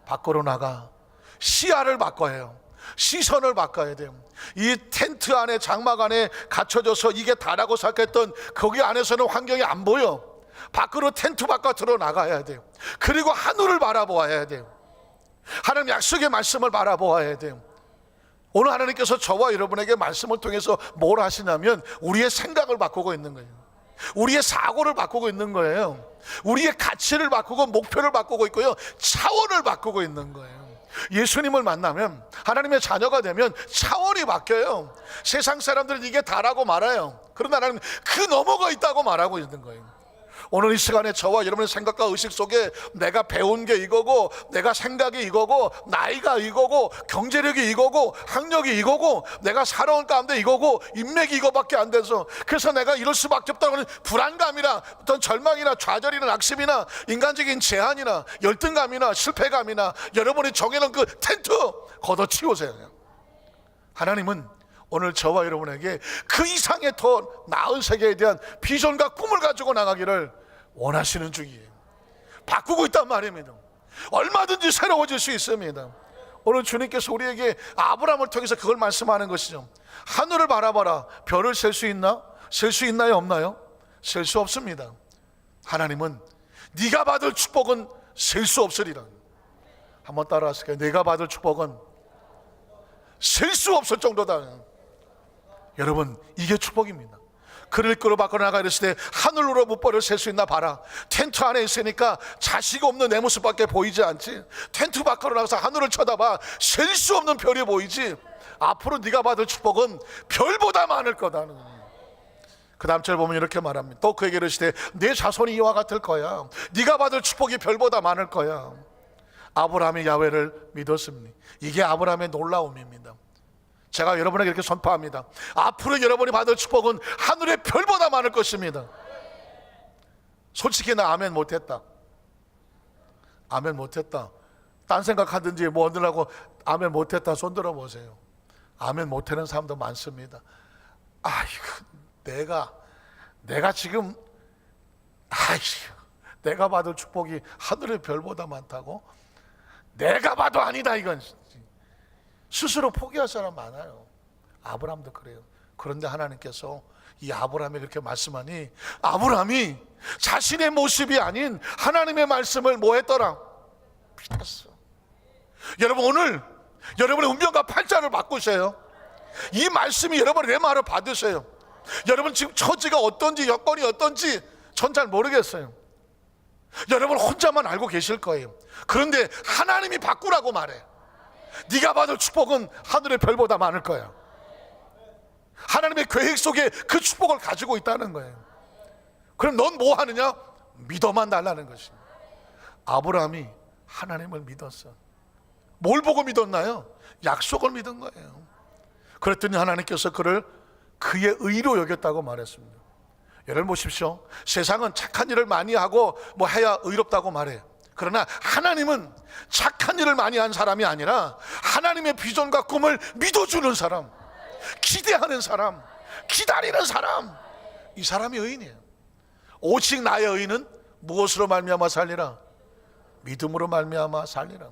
Speaker 1: 밖으로 나가. 시야를 바꿔야 해요. 시선을 바꿔야 돼요. 이 텐트 안에, 장막 안에 갇혀져서 이게 다라고 생각했던 거기 안에서는 환경이 안 보여. 밖으로, 텐트 바깥으로 나가야 돼요. 그리고 하늘을 바라보아야 돼요. 하나님 약속의 말씀을 바라보아야 돼요. 오늘 하나님께서 저와 여러분에게 말씀을 통해서 뭘 하시냐면 우리의 생각을 바꾸고 있는 거예요. 우리의 사고를 바꾸고 있는 거예요. 우리의 가치를 바꾸고 목표를 바꾸고 있고요, 차원을 바꾸고 있는 거예요. 예수님을 만나면, 하나님의 자녀가 되면 차원이 바뀌어요. 세상 사람들은 이게 다라고 말해요. 그러나 하나님은 그 너머가 있다고 말하고 있는 거예요. 오늘 이 시간에 저와 여러분의 생각과 의식 속에 내가 배운 게 이거고, 내가 생각이 이거고, 나이가 이거고, 경제력이 이거고, 학력이 이거고, 내가 살아온 가운데 이거고, 인맥이 이거밖에 안 돼서 그래서 내가 이럴 수밖에 없다고 하는 불안감이나 어떤 절망이나 좌절이나 낙심이나 인간적인 제한이나 열등감이나 실패감이나 여러분이 정해놓은 그 텐트 걷어치우세요. 하나님은 오늘 저와 여러분에게 그 이상의 더 나은 세계에 대한 비전과 꿈을 가지고 나가기를 원하시는 중이에요. 바꾸고 있단 말입니다. 얼마든지 새로워질 수 있습니다. 오늘 주님께서 우리에게 아브라함을 통해서 그걸 말씀하는 것이죠. 하늘을 바라봐라. 별을 셀 수 있나? 셀 수 있나요? 없나요? 셀 수 없습니다. 하나님은 네가 받을 축복은 셀 수 없으리라. 한번 따라하실까요? 내가 받을 축복은 셀 수 없을 정도다. 여러분, 이게 축복입니다. 그를 끌어박고 나가 이랬을 때 하늘로 뭇벌을 셀 수 있나 봐라. 텐트 안에 있으니까 자식 없는 내 모습밖에 보이지 않지. 텐트 밖으로 나가서 하늘을 쳐다봐. 셀 수 없는 별이 보이지. 앞으로 네가 받을 축복은 별보다 많을 거다는. 그 다음 절 보면 이렇게 말합니다. 또 그에게 이르시되 내 자손이 이와 같을 거야. 네가 받을 축복이 별보다 많을 거야. 아브라함이 야훼를 믿었습니다. 이게 아브라함의 놀라움입니다. 제가 여러분에게 이렇게 선포합니다. 앞으로 여러분이 받을 축복은 하늘의 별보다 많을 것입니다. 솔직히 나 아멘 못했다. 아멘 못했다. 딴 생각하든지 뭐 하느라고 아멘 못했다 손 들어보세요. 아멘 못하는 사람도 많습니다. 아이고, 내가 지금 내가 받을 축복이 하늘의 별보다 많다고? 내가 봐도 아니다 이건. 스스로 포기할 사람 많아요. 아브라함도 그래요. 그런데 하나님께서 이 아브라함에게 그렇게 말씀하니 아브라함이 자신의 모습이 아닌 하나님의 말씀을 뭐 했더라? 믿었어. 여러분, 오늘 여러분의 운명과 팔자를 바꾸세요. 이 말씀이 여러분의 레마를 받으세요. 여러분 지금 처지가 어떤지 여건이 어떤지 전 잘 모르겠어요. 여러분 혼자만 알고 계실 거예요. 그런데 하나님이 바꾸라고 말해. 네가 받을 축복은 하늘의 별보다 많을 거야. 하나님의 계획 속에 그 축복을 가지고 있다는 거예요. 그럼 넌 뭐 하느냐? 믿어만 달라는 것입니다. 아브라함이 하나님을 믿었어. 뭘 보고 믿었나요? 약속을 믿은 거예요. 그랬더니 하나님께서 그를 그의 의로 여겼다고 말했습니다. 여러분 보십시오. 세상은 착한 일을 많이 하고 뭐 해야 의롭다고 말해요. 그러나 하나님은 착한 일을 많이 한 사람이 아니라 하나님의 비전과 꿈을 믿어주는 사람, 기대하는 사람, 기다리는 사람, 이 사람이 의인이에요. 오직 나의 의인은 무엇으로 말미암아 살리라? 믿음으로 말미암아 살리라.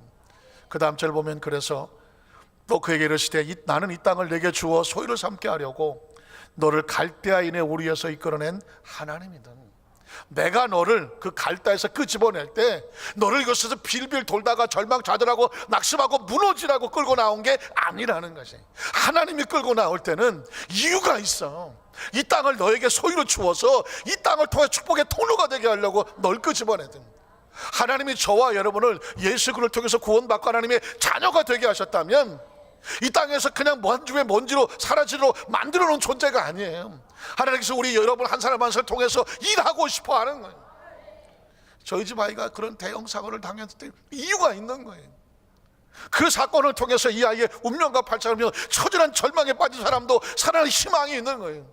Speaker 1: 그 다음 절 보면 그래서 또 그에게 이르시되 나는 이 땅을 내게 주어 소유를 삼게 하려고 너를 갈대아인의 우리에서 이끌어낸 하나님이다. 내가 너를 그 갈대에서 끄집어낼 때 너를 이곳에서 빌빌 돌다가 절망좌절하고 낙심하고 무너지라고 끌고 나온 게 아니라는 것이. 하나님이 끌고 나올 때는 이유가 있어. 이 땅을 너에게 소유로 주어서 이 땅을 통해 축복의 통로가 되게 하려고 널 끄집어내든. 하나님이 저와 여러분을 예수 그리스도를 통해서 구원받고 하나님의 자녀가 되게 하셨다면 이 땅에서 그냥 먼지의 먼지로 사라지로 만들어 놓은 존재가 아니에요. 하나님께서 우리 여러분 한 사람 한 사람을 통해서 일하고 싶어 하는 거예요. 저희 집 아이가 그런 대형 사고를 당했을 때 이유가 있는 거예요. 그 사건을 통해서 이 아이의 운명과 팔자를 처절한 절망에 빠진 사람도 살아날 희망이 있는 거예요.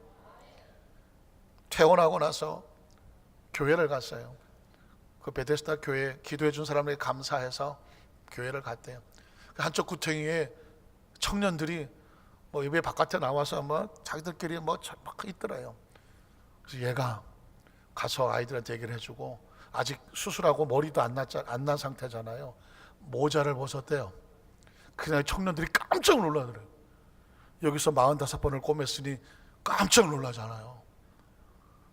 Speaker 1: 퇴원하고 나서 교회를 갔어요. 그 베데스다 교회 기도해 준 사람에게 감사해서 교회를 갔대요. 한쪽 구덩이에 청년들이 뭐 예배 바깥에 나와서 뭐 자기들끼리 뭐 막 있더래요. 그래서 얘가 가서 아이들한테 얘기를 해주고, 아직 수술하고 머리도 안 난 상태잖아요. 모자를 벗었대요. 그냥 청년들이 깜짝 놀라더래요. 여기서 45번을 꼬맸으니 깜짝 놀라잖아요.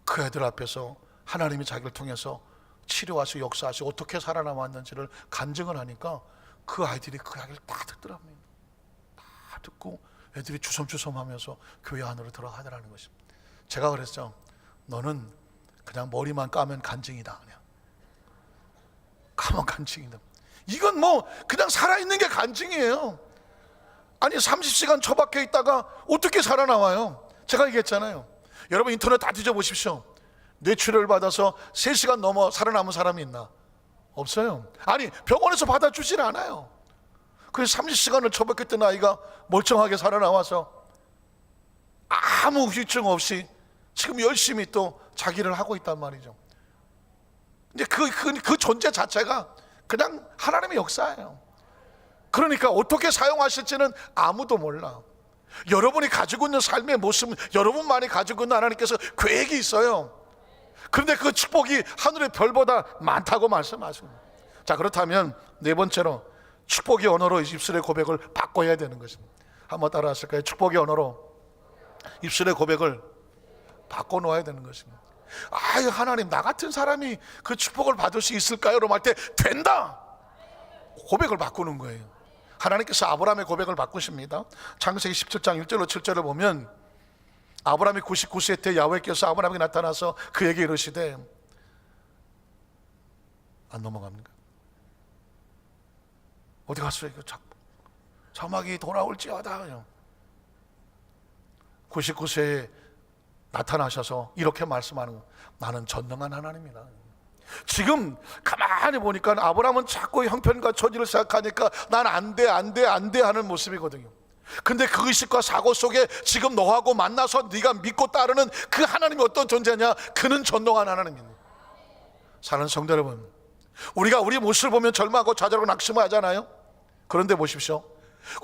Speaker 1: 그 애들 앞에서 하나님이 자기를 통해서 치료하시고 역사하시고 어떻게 살아남았는지를 간증을 하니까 그 아이들이 그 이야기를 다 듣더랍니다. 다 듣고 애들이 주섬주섬 하면서 교회 안으로 들어가더라는 것입니다. 제가 그랬죠. 너는 그냥 머리만 까면 간증이다. 그냥 까면 간증이다. 이건 뭐 그냥 살아있는 게 간증이에요. 아니 30시간 처박혀 있다가 어떻게 살아나와요? 제가 얘기했잖아요. 여러분 인터넷 다 뒤져보십시오. 뇌출혈을 받아서 3시간 넘어 살아남은 사람이 있나? 없어요. 아니 병원에서 받아주질 않아요. 그래서 30시간을 처박혔던 아이가 멀쩡하게 살아나와서 아무 후유증 없이 지금 열심히 또 자기를 하고 있단 말이죠. 이제 그 존재 자체가 그냥 하나님의 역사예요. 그러니까 어떻게 사용하실지는 아무도 몰라. 여러분이 가지고 있는 삶의 모습은 여러분만이 가지고 있는 하나님께서 계획이 있어요. 그런데 그 축복이 하늘의 별보다 많다고 말씀하십니다. 자, 그렇다면 네 번째로 축복의 언어로 입술의 고백을 바꿔야 되는 것입니다. 한번 따라 하실까요? 축복의 언어로 입술의 고백을 바꿔놓아야 되는 것입니다. 아유, 하나님, 나 같은 사람이 그 축복을 받을 수 있을까요? 라고 할 때 된다! 고백을 바꾸는 거예요. 하나님께서 아브라함의 고백을 바꾸십니다. 창세기 17장 1절로 7절을 보면 아브라함이 99세 때 야훼께서 아브라함에게 나타나서 그에게 이르시되, 안 넘어갑니까? 어디 갔어요? 자막이 돌아올지어다. 99세에 나타나셔서 이렇게 말씀하는 거, 나는 전능한 하나님이다. 지금 가만히 보니까 아브라함은 자꾸 형편과 처지를 생각하니까 난 안 돼 하는 모습이거든요. 근데 그 의식과 사고 속에 지금 너하고 만나서 네가 믿고 따르는 그 하나님이 어떤 존재냐? 그는 전능한 하나님입니다. 사랑하는 성도 여러분, 우리가 우리 모습을 보면 절망하고 좌절하고 낙심하잖아요. 그런데 보십시오,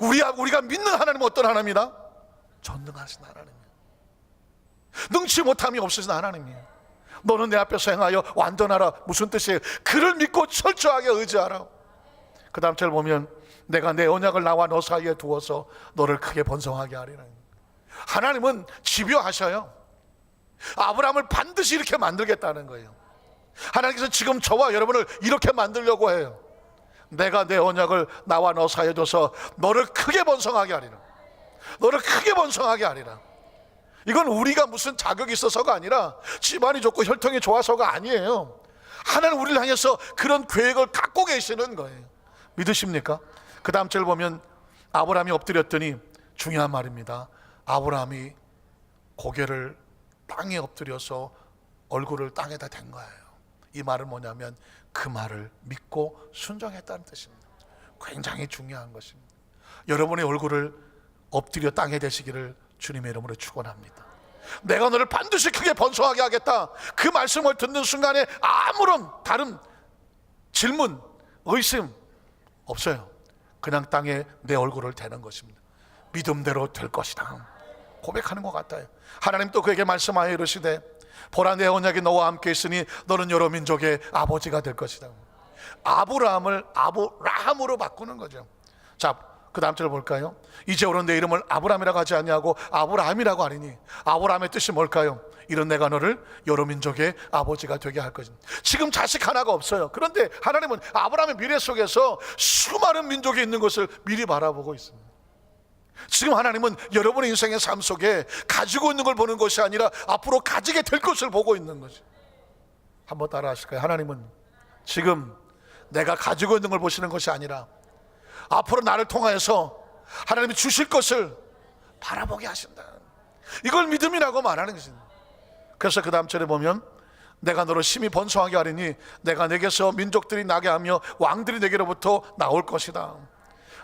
Speaker 1: 우리가 믿는 하나님은 어떤 하나님이다? 전능하신 하나님이에요. 능치 못함이 없으신 하나님이에요. 너는 내 앞에서 행하여 완전하라. 무슨 뜻이에요? 그를 믿고 철저하게 의지하라. 그 다음 절 보면 내가 내 언약을 나와 너 사이에 두어서 너를 크게 번성하게 하리라. 하나님은 집요하셔요. 아브라함을 반드시 이렇게 만들겠다는 거예요. 하나님께서 지금 저와 여러분을 이렇게 만들려고 해요. 내가 내 언약을 나와 너 사이에 둬서 너를 크게 번성하게 하리라. 너를 크게 번성하게 하리라. 이건 우리가 무슨 자격이 있어서가 아니라 집안이 좋고 혈통이 좋아서가 아니에요. 하나님 우리를 향해서 그런 계획을 갖고 계시는 거예요. 믿으십니까? 그 다음 절 보면 아브라함이 엎드렸더니, 중요한 말입니다. 아브라함이 고개를 땅에 엎드려서 얼굴을 땅에다 댄 거예요. 이 말은 뭐냐면 그 말을 믿고 순종했다는 뜻입니다. 굉장히 중요한 것입니다. 여러분의 얼굴을 엎드려 땅에 대시기를 주님의 이름으로 축원합니다. 내가 너를 반드시 크게 번성하게 하겠다. 그 말씀을 듣는 순간에 아무런 다른 질문, 의심 없어요. 그냥 땅에 내 얼굴을 대는 것입니다. 믿음대로 될 것이다 고백하는 것 같아요. 하나님 또 그에게 말씀하여 이르시되, 보라 내 언약이 너와 함께 있으니 너는 여러 민족의 아버지가 될 것이다. 아브라함을 아브라함으로 바꾸는 거죠. 자, 그 다음 절 볼까요? 이제오른 내 이름을 아브라함이라고 하지 아니하고 아브라함이라고 하리니, 아브라함의 뜻이 뭘까요? 이런 내가 너를 여러 민족의 아버지가 되게 할 것입니다. 지금 자식 하나가 없어요. 그런데 하나님은 아브라함의 미래 속에서 수많은 민족이 있는 것을 미리 바라보고 있습니다. 지금 하나님은 여러분의 인생의 삶 속에 가지고 있는 걸 보는 것이 아니라 앞으로 가지게 될 것을 보고 있는 거죠. 한번 따라 하실까요? 하나님은 지금 내가 가지고 있는 걸 보시는 것이 아니라 앞으로 나를 통하여서 하나님이 주실 것을 바라보게 하신다. 이걸 믿음이라고 말하는 것입니다. 그래서 그 다음 절에 보면 내가 너를 심히 번성하게 하리니 내가 내게서 민족들이 나게 하며 왕들이 내게로부터 나올 것이다.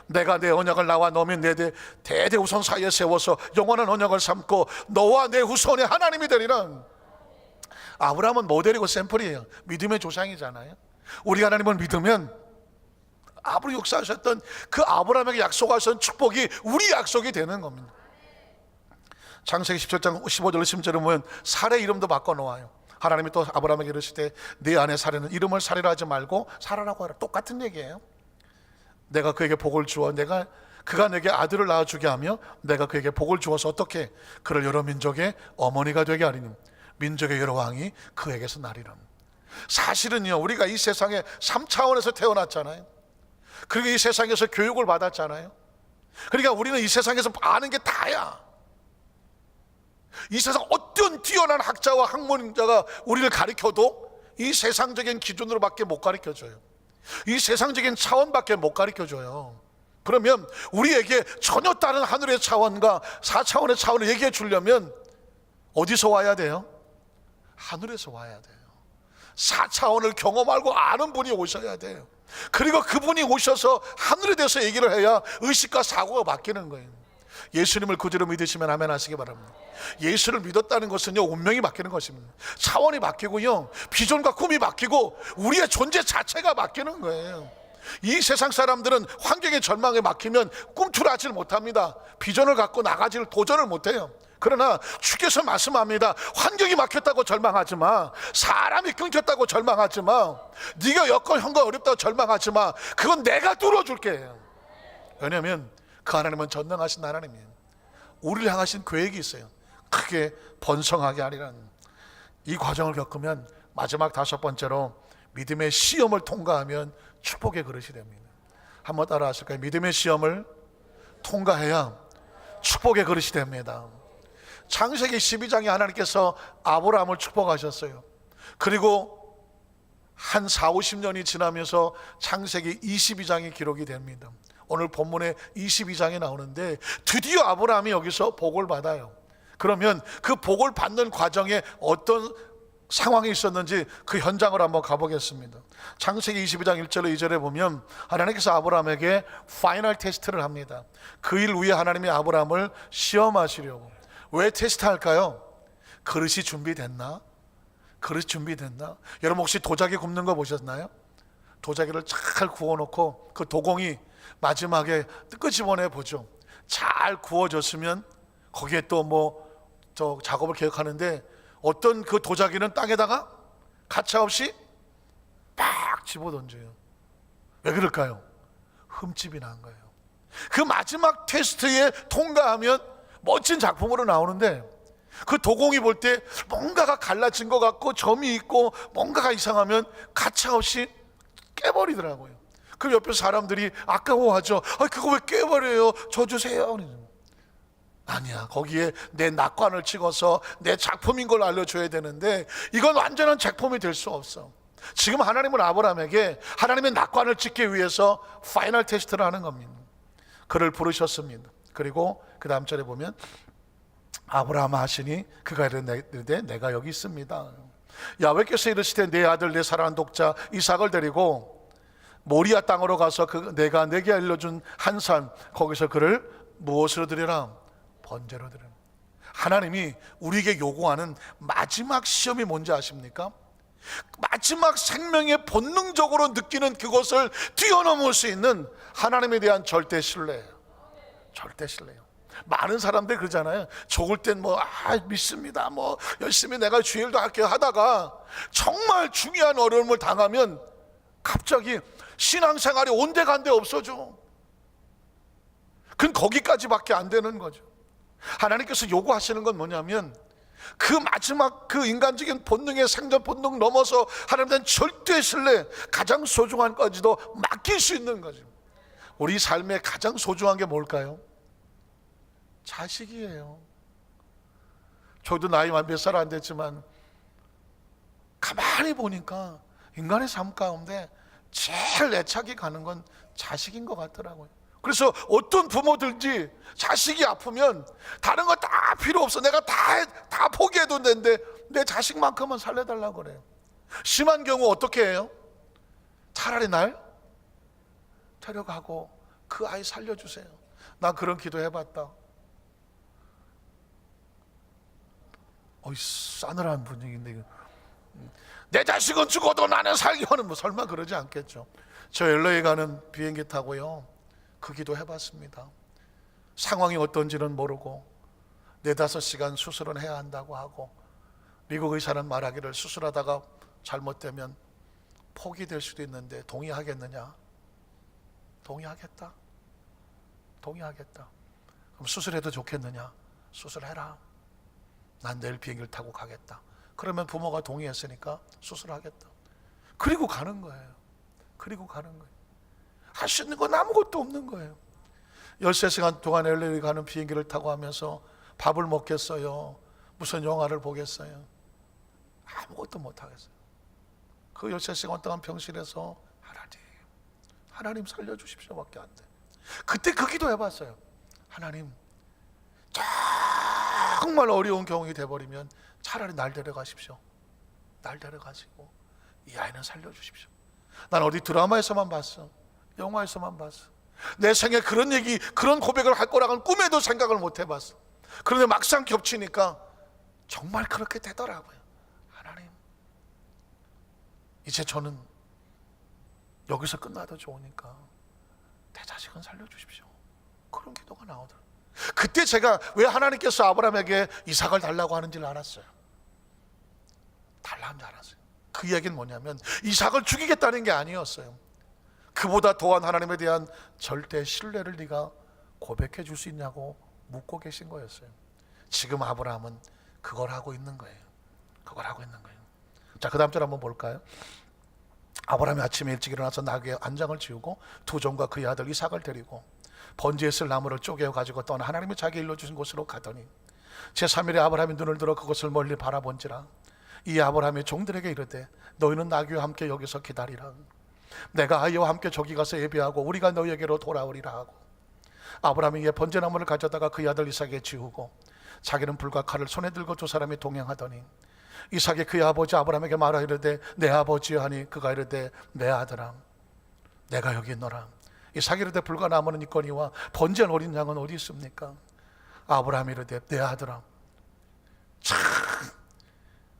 Speaker 1: 내가 내 언약을 나와 너며 내 대대 후손 사이에 세워서 영원한 언약을 삼고 너와 내 후손의 하나님이 되리라. 아브라함은 모델이고 샘플이에요. 믿음의 조상이잖아요. 우리 하나님을 믿으면 아브라함이 역사하셨던 그 아브라함에게 약속하신 축복이 우리 약속이 되는 겁니다. 창세기 17장 15절 16절에 보면 살의 이름도 바꿔놓아요. 하나님이 또 아브라함에게 이르시되 네 아내 사라는 이름을 사라라 하지 말고 사라라고 하라. 똑같은 얘기예요. 내가 그에게 복을 주어 그가 내게 아들을 낳아주게 하며 내가 그에게 복을 주어서 어떻게 그를 여러 민족의 어머니가 되게 하리니 민족의 여러 왕이 그에게서 나리라. 사실은요, 우리가 이 세상에 3차원에서 태어났잖아요. 그리고 이 세상에서 교육을 받았잖아요. 그러니까 우리는 이 세상에서 아는 게 다야. 이 세상 어떤 뛰어난 학자와 학문자가 우리를 가르쳐도 이 세상적인 기준으로밖에 못 가르쳐줘요. 이 세상적인 차원밖에 못 가르쳐줘요. 그러면 우리에게 전혀 다른 하늘의 차원과 4차원의 차원을 얘기해 주려면 어디서 와야 돼요? 하늘에서 와야 돼요. 4차원을 경험하고 아는 분이 오셔야 돼요. 그리고 그분이 오셔서 하늘에 대해서 얘기를 해야 의식과 사고가 바뀌는 거예요. 예수님을 구주로 믿으시면 아멘 하시기 바랍니다. 예수를 믿었다는 것은요, 운명이 바뀌는 것입니다. 차원이 바뀌고요, 비전과 꿈이 바뀌고 우리의 존재 자체가 바뀌는 거예요. 이 세상 사람들은 환경의 절망에 막히면 꿈틀하지 못합니다. 비전을 갖고 나가지를 도전을 못해요. 그러나 주께서 말씀합니다. 환경이 막혔다고 절망하지 마. 사람이 끊겼다고 절망하지 마. 네가 여건 형과 어렵다고 절망하지 마. 그건 내가 뚫어줄게. 왜냐하면 그 하나님은 전능하신 하나님이에요. 우리를 향하신 계획이 있어요. 크게 번성하게 하리라는. 이 과정을 겪으면 마지막 5번째로 믿음의 시험을 통과하면 축복의 그릇이 됩니다. 한번 따라 하실까요? 믿음의 시험을 통과해야 축복의 그릇이 됩니다. 창세기 12장에 하나님께서 아브라함을 축복하셨어요. 그리고 한 40-50년이 지나면서 창세기 22장이 기록이 됩니다. 오늘 본문에 22장에 나오는데 드디어 아브라함이 여기서 복을 받아요. 그러면 그 복을 받는 과정에 어떤 상황이 있었는지 그 현장을 한번 가보겠습니다. 창세기 22장 1절로 2절에 보면 하나님께서 아브라함에게 파이널 테스트를 합니다. 그 일 위에 하나님이 아브라함을 시험하시려고. 왜 테스트할까요? 그릇이 준비됐나? 그릇이 준비됐나? 여러분 혹시 도자기 굽는 거 보셨나요? 도자기를 잘 구워놓고 그 도공이 마지막에 끄집어내 보죠. 잘 구워졌으면 거기에 또 저 작업을 계획하는데 어떤 그 도자기는 땅에다가 가차없이 팍 집어던져요. 왜 그럴까요? 흠집이 난 거예요. 그 마지막 테스트에 통과하면 멋진 작품으로 나오는데 그 도공이 볼 때 뭔가가 갈라진 것 같고 점이 있고 뭔가가 이상하면 가차없이 깨버리더라고요. 그럼 옆에 사람들이 아까워하죠. 그거 왜 깨버려요? 저 주세요. 아니야, 거기에 내 낙관을 찍어서 내 작품인 걸 알려줘야 되는데 이건 완전한 작품이 될 수 없어. 지금 하나님은 아브라함에게 하나님의 낙관을 찍기 위해서 파이널 테스트를 하는 겁니다. 그를 부르셨습니다. 그리고 그 다음 절에 보면 아브라함 하시니 그가 이르되 내가 여기 있습니다. 야훼께서 이르시되 내 아들 내 사랑하는 독자 이삭을 데리고 모리아 땅으로 가서 내가 내게 알려준 한 산 거기서 그를 무엇으로 드리라? 번제로 드리라. 하나님이 우리에게 요구하는 마지막 시험이 뭔지 아십니까? 마지막 생명의 본능적으로 느끼는 그것을 뛰어넘을 수 있는 하나님에 대한 절대 신뢰예요. 절대 신뢰요. 많은 사람들이 그러잖아요. 좋을 땐 믿습니다. 열심히 내가 주일도 할게요 하다가 정말 중요한 어려움을 당하면 갑자기 신앙생활이 온데간데 없어져. 그건 거기까지밖에 안 되는 거죠. 하나님께서 요구하시는 건 뭐냐면 그 마지막 그 인간적인 본능의 생존 본능 넘어서 하나님에 대한 절대 신뢰, 가장 소중한 것까지도 맡길 수 있는 거죠. 우리 삶에 가장 소중한 게 뭘까요? 자식이에요. 저도 나이 몇 살 안 됐지만 가만히 보니까 인간의 삶 가운데 제일 애착이 가는 건 자식인 것 같더라고요. 그래서 어떤 부모들지 자식이 아프면 다른 거 다 필요 없어, 내가 다 포기해도 되는데 내 자식만큼은 살려달라고 그래요. 심한 경우 어떻게 해요? 차라리 날 데려가고 그 아이 살려주세요. 나 그런 기도 해봤다. 싸늘한 분위기인데 내 자식은 죽어도 나는 살기는 설마 그러지 않겠죠. 저 LA 가는 비행기 타고요 그 기도 해봤습니다. 상황이 어떤지는 모르고 4-5시간 수술은 해야 한다고 하고 미국 의사는 말하기를 수술하다가 잘못되면 포기될 수도 있는데 동의하겠느냐? 동의하겠다. 그럼 수술해도 좋겠느냐? 수술해라. 난 내일 비행기를 타고 가겠다. 그러면 부모가 동의했으니까 수술하겠다. 그리고 가는 거예요. 할 수 있는 건 아무것도 없는 거예요. 13시간 동안 LA 가는 비행기를 타고 하면서 밥을 먹겠어요? 무슨 영화를 보겠어요? 아무것도 못하겠어요. 그 13시간 동안 병실에서 하나님 살려주십시오 밖에 안 돼. 그때 그 기도 해봤어요. 하나님, 정말 어려운 경우가 돼버리면 차라리 날 데려가십시오. 날 데려가시고 이 아이는 살려주십시오. 난 어디 드라마에서만 봤어, 영화에서만 봤어. 내 생에 그런 얘기, 그런 고백을 할 거라고는 꿈에도 생각을 못 해봤어. 그런데 막상 겹치니까 정말 그렇게 되더라고요. 하나님, 이제 저는 여기서 끝나도 좋으니까 내 자식은 살려주십시오. 그런 기도가 나오더라고요. 그때 제가 왜 하나님께서 아브라함에게 이삭을 달라고 하는지를 알았어요. 달라는 줄 알았어요. 그 이야기는 뭐냐면 이삭을 죽이겠다는 게 아니었어요. 그보다 더한 하나님에 대한 절대 신뢰를 네가 고백해 줄 수 있냐고 묻고 계신 거였어요. 지금 아브라함은 그걸 하고 있는 거예요. 그걸 하고 있는 거예요. 자, 그 다음 절 한번 볼까요? 아브라함이 아침에 일찍 일어나서 나귀의 안장을 지우고 두 종과 그의 아들 이삭을 데리고 번제에 쓸 나무를 쪼개어 가지고 떠나 하나님이 자기 일러 주신 곳으로 가더니 제3일에 아브라함이 눈을 들어 그곳을 멀리 바라본지라. 이 아브라함이 종들에게 이르되 너희는 나귀와 함께 여기서 기다리라. 내가 아이와 함께 저기 가서 예배하고 우리가 너희에게로 돌아오리라 하고 아브라함이 이에 번제나무를 가져다가 그의 아들 이삭에게 지우고 자기는 불과 칼을 손에 들고 두 사람이 동행하더니 이삭이 그의 아버지 아브라함에게 말하 이르되 내 아버지여 하니 그가 이르되 내 아들아 내가 여기 있노라. 이삭이 이르되 불과 나무는 있거니와 번제한 어린 양은 어디 있습니까? 아브라함이 이르되 내 아들아. 참,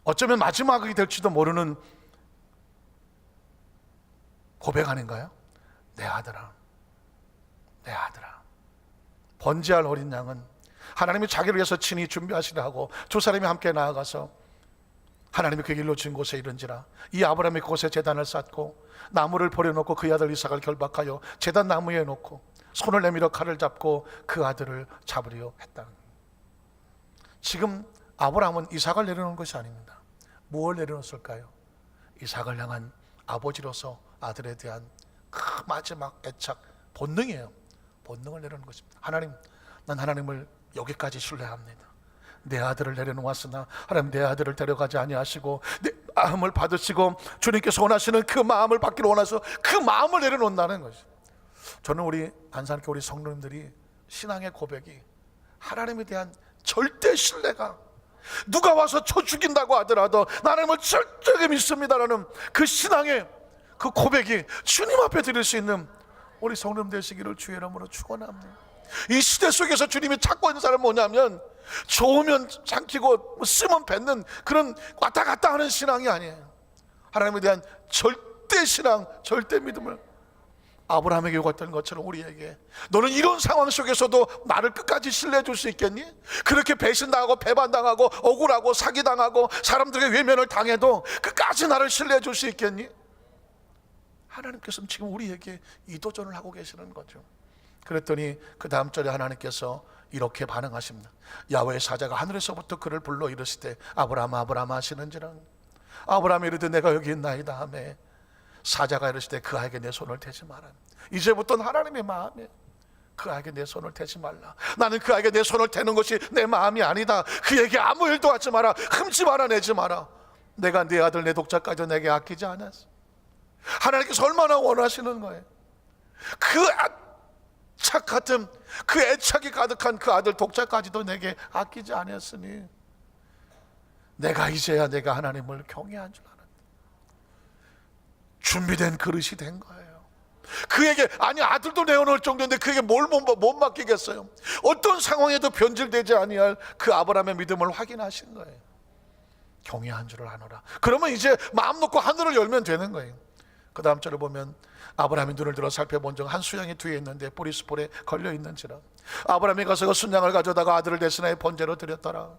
Speaker 1: 어쩌면 마지막이 될지도 모르는 고백 아닌가요? 내 아들아, 내 아들아. 번제할 어린 양은 하나님이 자기를 위해서 친히 준비하시라 하고 두 사람이 함께 나아가서 하나님이 그 일로 준 곳에 이른지라. 이 아브라함이 그곳에 제단을 쌓고 나무를 버려놓고 그 아들 이삭을 결박하여 제단 나무에 놓고 손을 내밀어 칼을 잡고 그 아들을 잡으려 했다. 지금 아브라함은 이삭을 내려놓은 것이 아닙니다. 무엇을 내려놓았을까요? 이삭을 향한 아버지로서 아들에 대한 그 마지막 애착, 본능이에요. 본능을 내려놓은 것입니다. 하나님, 난 하나님을 여기까지 신뢰합니다. 내 아들을 내려놓았으나 하나님 내 아들을 데려가지 아니하시고 내 마음을 받으시고 주님께서 원하시는 그 마음을 받기를 원해서 그 마음을 내려놓는다는 것이죠. 저는 우리 안산교회 우리 성도님들이 신앙의 고백이 하나님에 대한 절대 신뢰가, 누가 와서 쳐 죽인다고 하더라도 하나님을 절대하게 믿습니다라는 그 신앙의 그 고백이 주님 앞에 드릴 수 있는 우리 성도님 되시기를 주의 이름으로 축원합니다. 이 시대 속에서 주님이 찾고 있는 사람은 뭐냐면 좋으면 삼키고 쓰면 뱉는 그런 왔다 갔다 하는 신앙이 아니에요. 하나님에 대한 절대 신앙, 절대 믿음을 아브라함에게 요구했던 것처럼 우리에게, 너는 이런 상황 속에서도 나를 끝까지 신뢰해 줄 수 있겠니? 그렇게 배신당하고 배반당하고 억울하고 사기당하고 사람들에게 외면을 당해도 끝까지 나를 신뢰해 줄 수 있겠니? 하나님께서는 지금 우리에게 이 도전을 하고 계시는 거죠. 그랬더니 그 다음 절에 하나님께서 이렇게 반응하십니다. 야훼의 사자가 하늘에서부터 그를 불러 이르시되 아브라함 아브라함 하시는지라. 아브라함이 이르되 내가 여기 있나이다 하매 사자가 이르시되 그 아이에게 내 손을 대지 마라. 이제부터는 하나님의 마음에 그 아이에게 내 손을 대지 말라. 나는 그 아이에게 내 손을 대는 것이 내 마음이 아니다. 그에게 아무 일도 하지 마라. 흠집 하나 내지 마라. 내가 네 아들 내 독자까지 내게 아끼지 않았어. 하나님께서 얼마나 원하시는 거예요. 그 애착 같은, 그 애착이 가득한 그 아들 독자까지도 내게 아끼지 않았으니 내가 이제야 내가 하나님을 경외한 줄 알았다. 준비된 그릇이 된 거예요. 그에게, 아니 아들도 내어놓을 정도인데 그에게 뭘 못 맡기겠어요. 어떤 상황에도 변질되지 아니할 그 아브라함의 믿음을 확인하신 거예요. 경외한 줄을 아노라. 그러면 이제 마음 놓고 하늘을 열면 되는 거예요. 그 다음 절을 보면 아브라함이 눈을 들어 살펴본 중 한 수양이 뒤에 있는데 뿔이 수풀에 걸려 있는지라. 아브라함이 가서 그 순양을 가져다가 아들을 대신하여 번제로 드렸더라.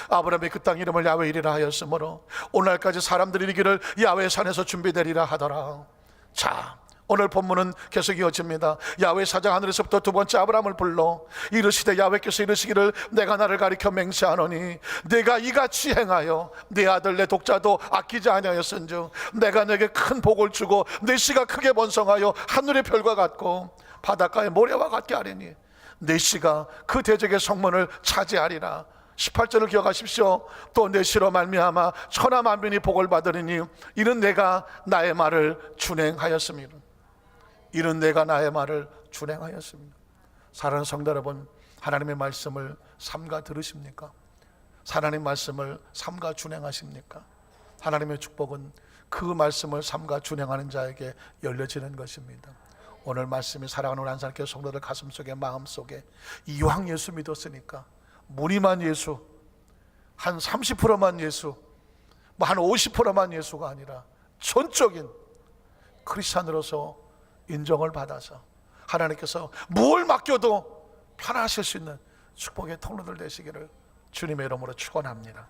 Speaker 1: 아브라함이 그 땅 이름을 야훼이리라 하였으므로 오늘날까지 사람들이 이르기를 야훼 산에서 준비되리라 하더라. 자, 오늘 본문은 계속 이어집니다. 야훼 사자가 하늘에서부터 두 번째 아브라함을 불러 이르시되 야훼께서 이르시기를 내가 나를 가리켜 맹세하노니 내가 이같이 행하여 네 아들 내 독자도 아끼지 아니하였은즉 내가 내게 큰 복을 주고 내 씨가 크게 번성하여 하늘의 별과 같고 바닷가의 모래와 같게 하리니 내 씨가 그 대적의 성문을 차지하리라. 18절을 기억하십시오. 또 내 시로 말미암아 천하 만민이 복을 받으리니 이는 내가 나의 말을 준행하였습니다. 이는 내가 나의 말을 준행하였습니다. 사랑하는 성도 여러분, 하나님의 말씀을 삼가 들으십니까? 하나님의 말씀을 삼가 준행하십니까? 하나님의 축복은 그 말씀을 삼가 준행하는 자에게 열려지는 것입니다. 오늘 말씀이 사랑하는 안산교회 성도들 가슴속에 마음속에 이왕 예수 믿었으니까 무늬만 예수, 한 30%만 예수, 뭐 한 50%만 예수가 아니라 전적인 크리스찬으로서 인정을 받아서 하나님께서 뭘 맡겨도 편하실 수 있는 축복의 통로들 되시기를 주님의 이름으로 축원합니다.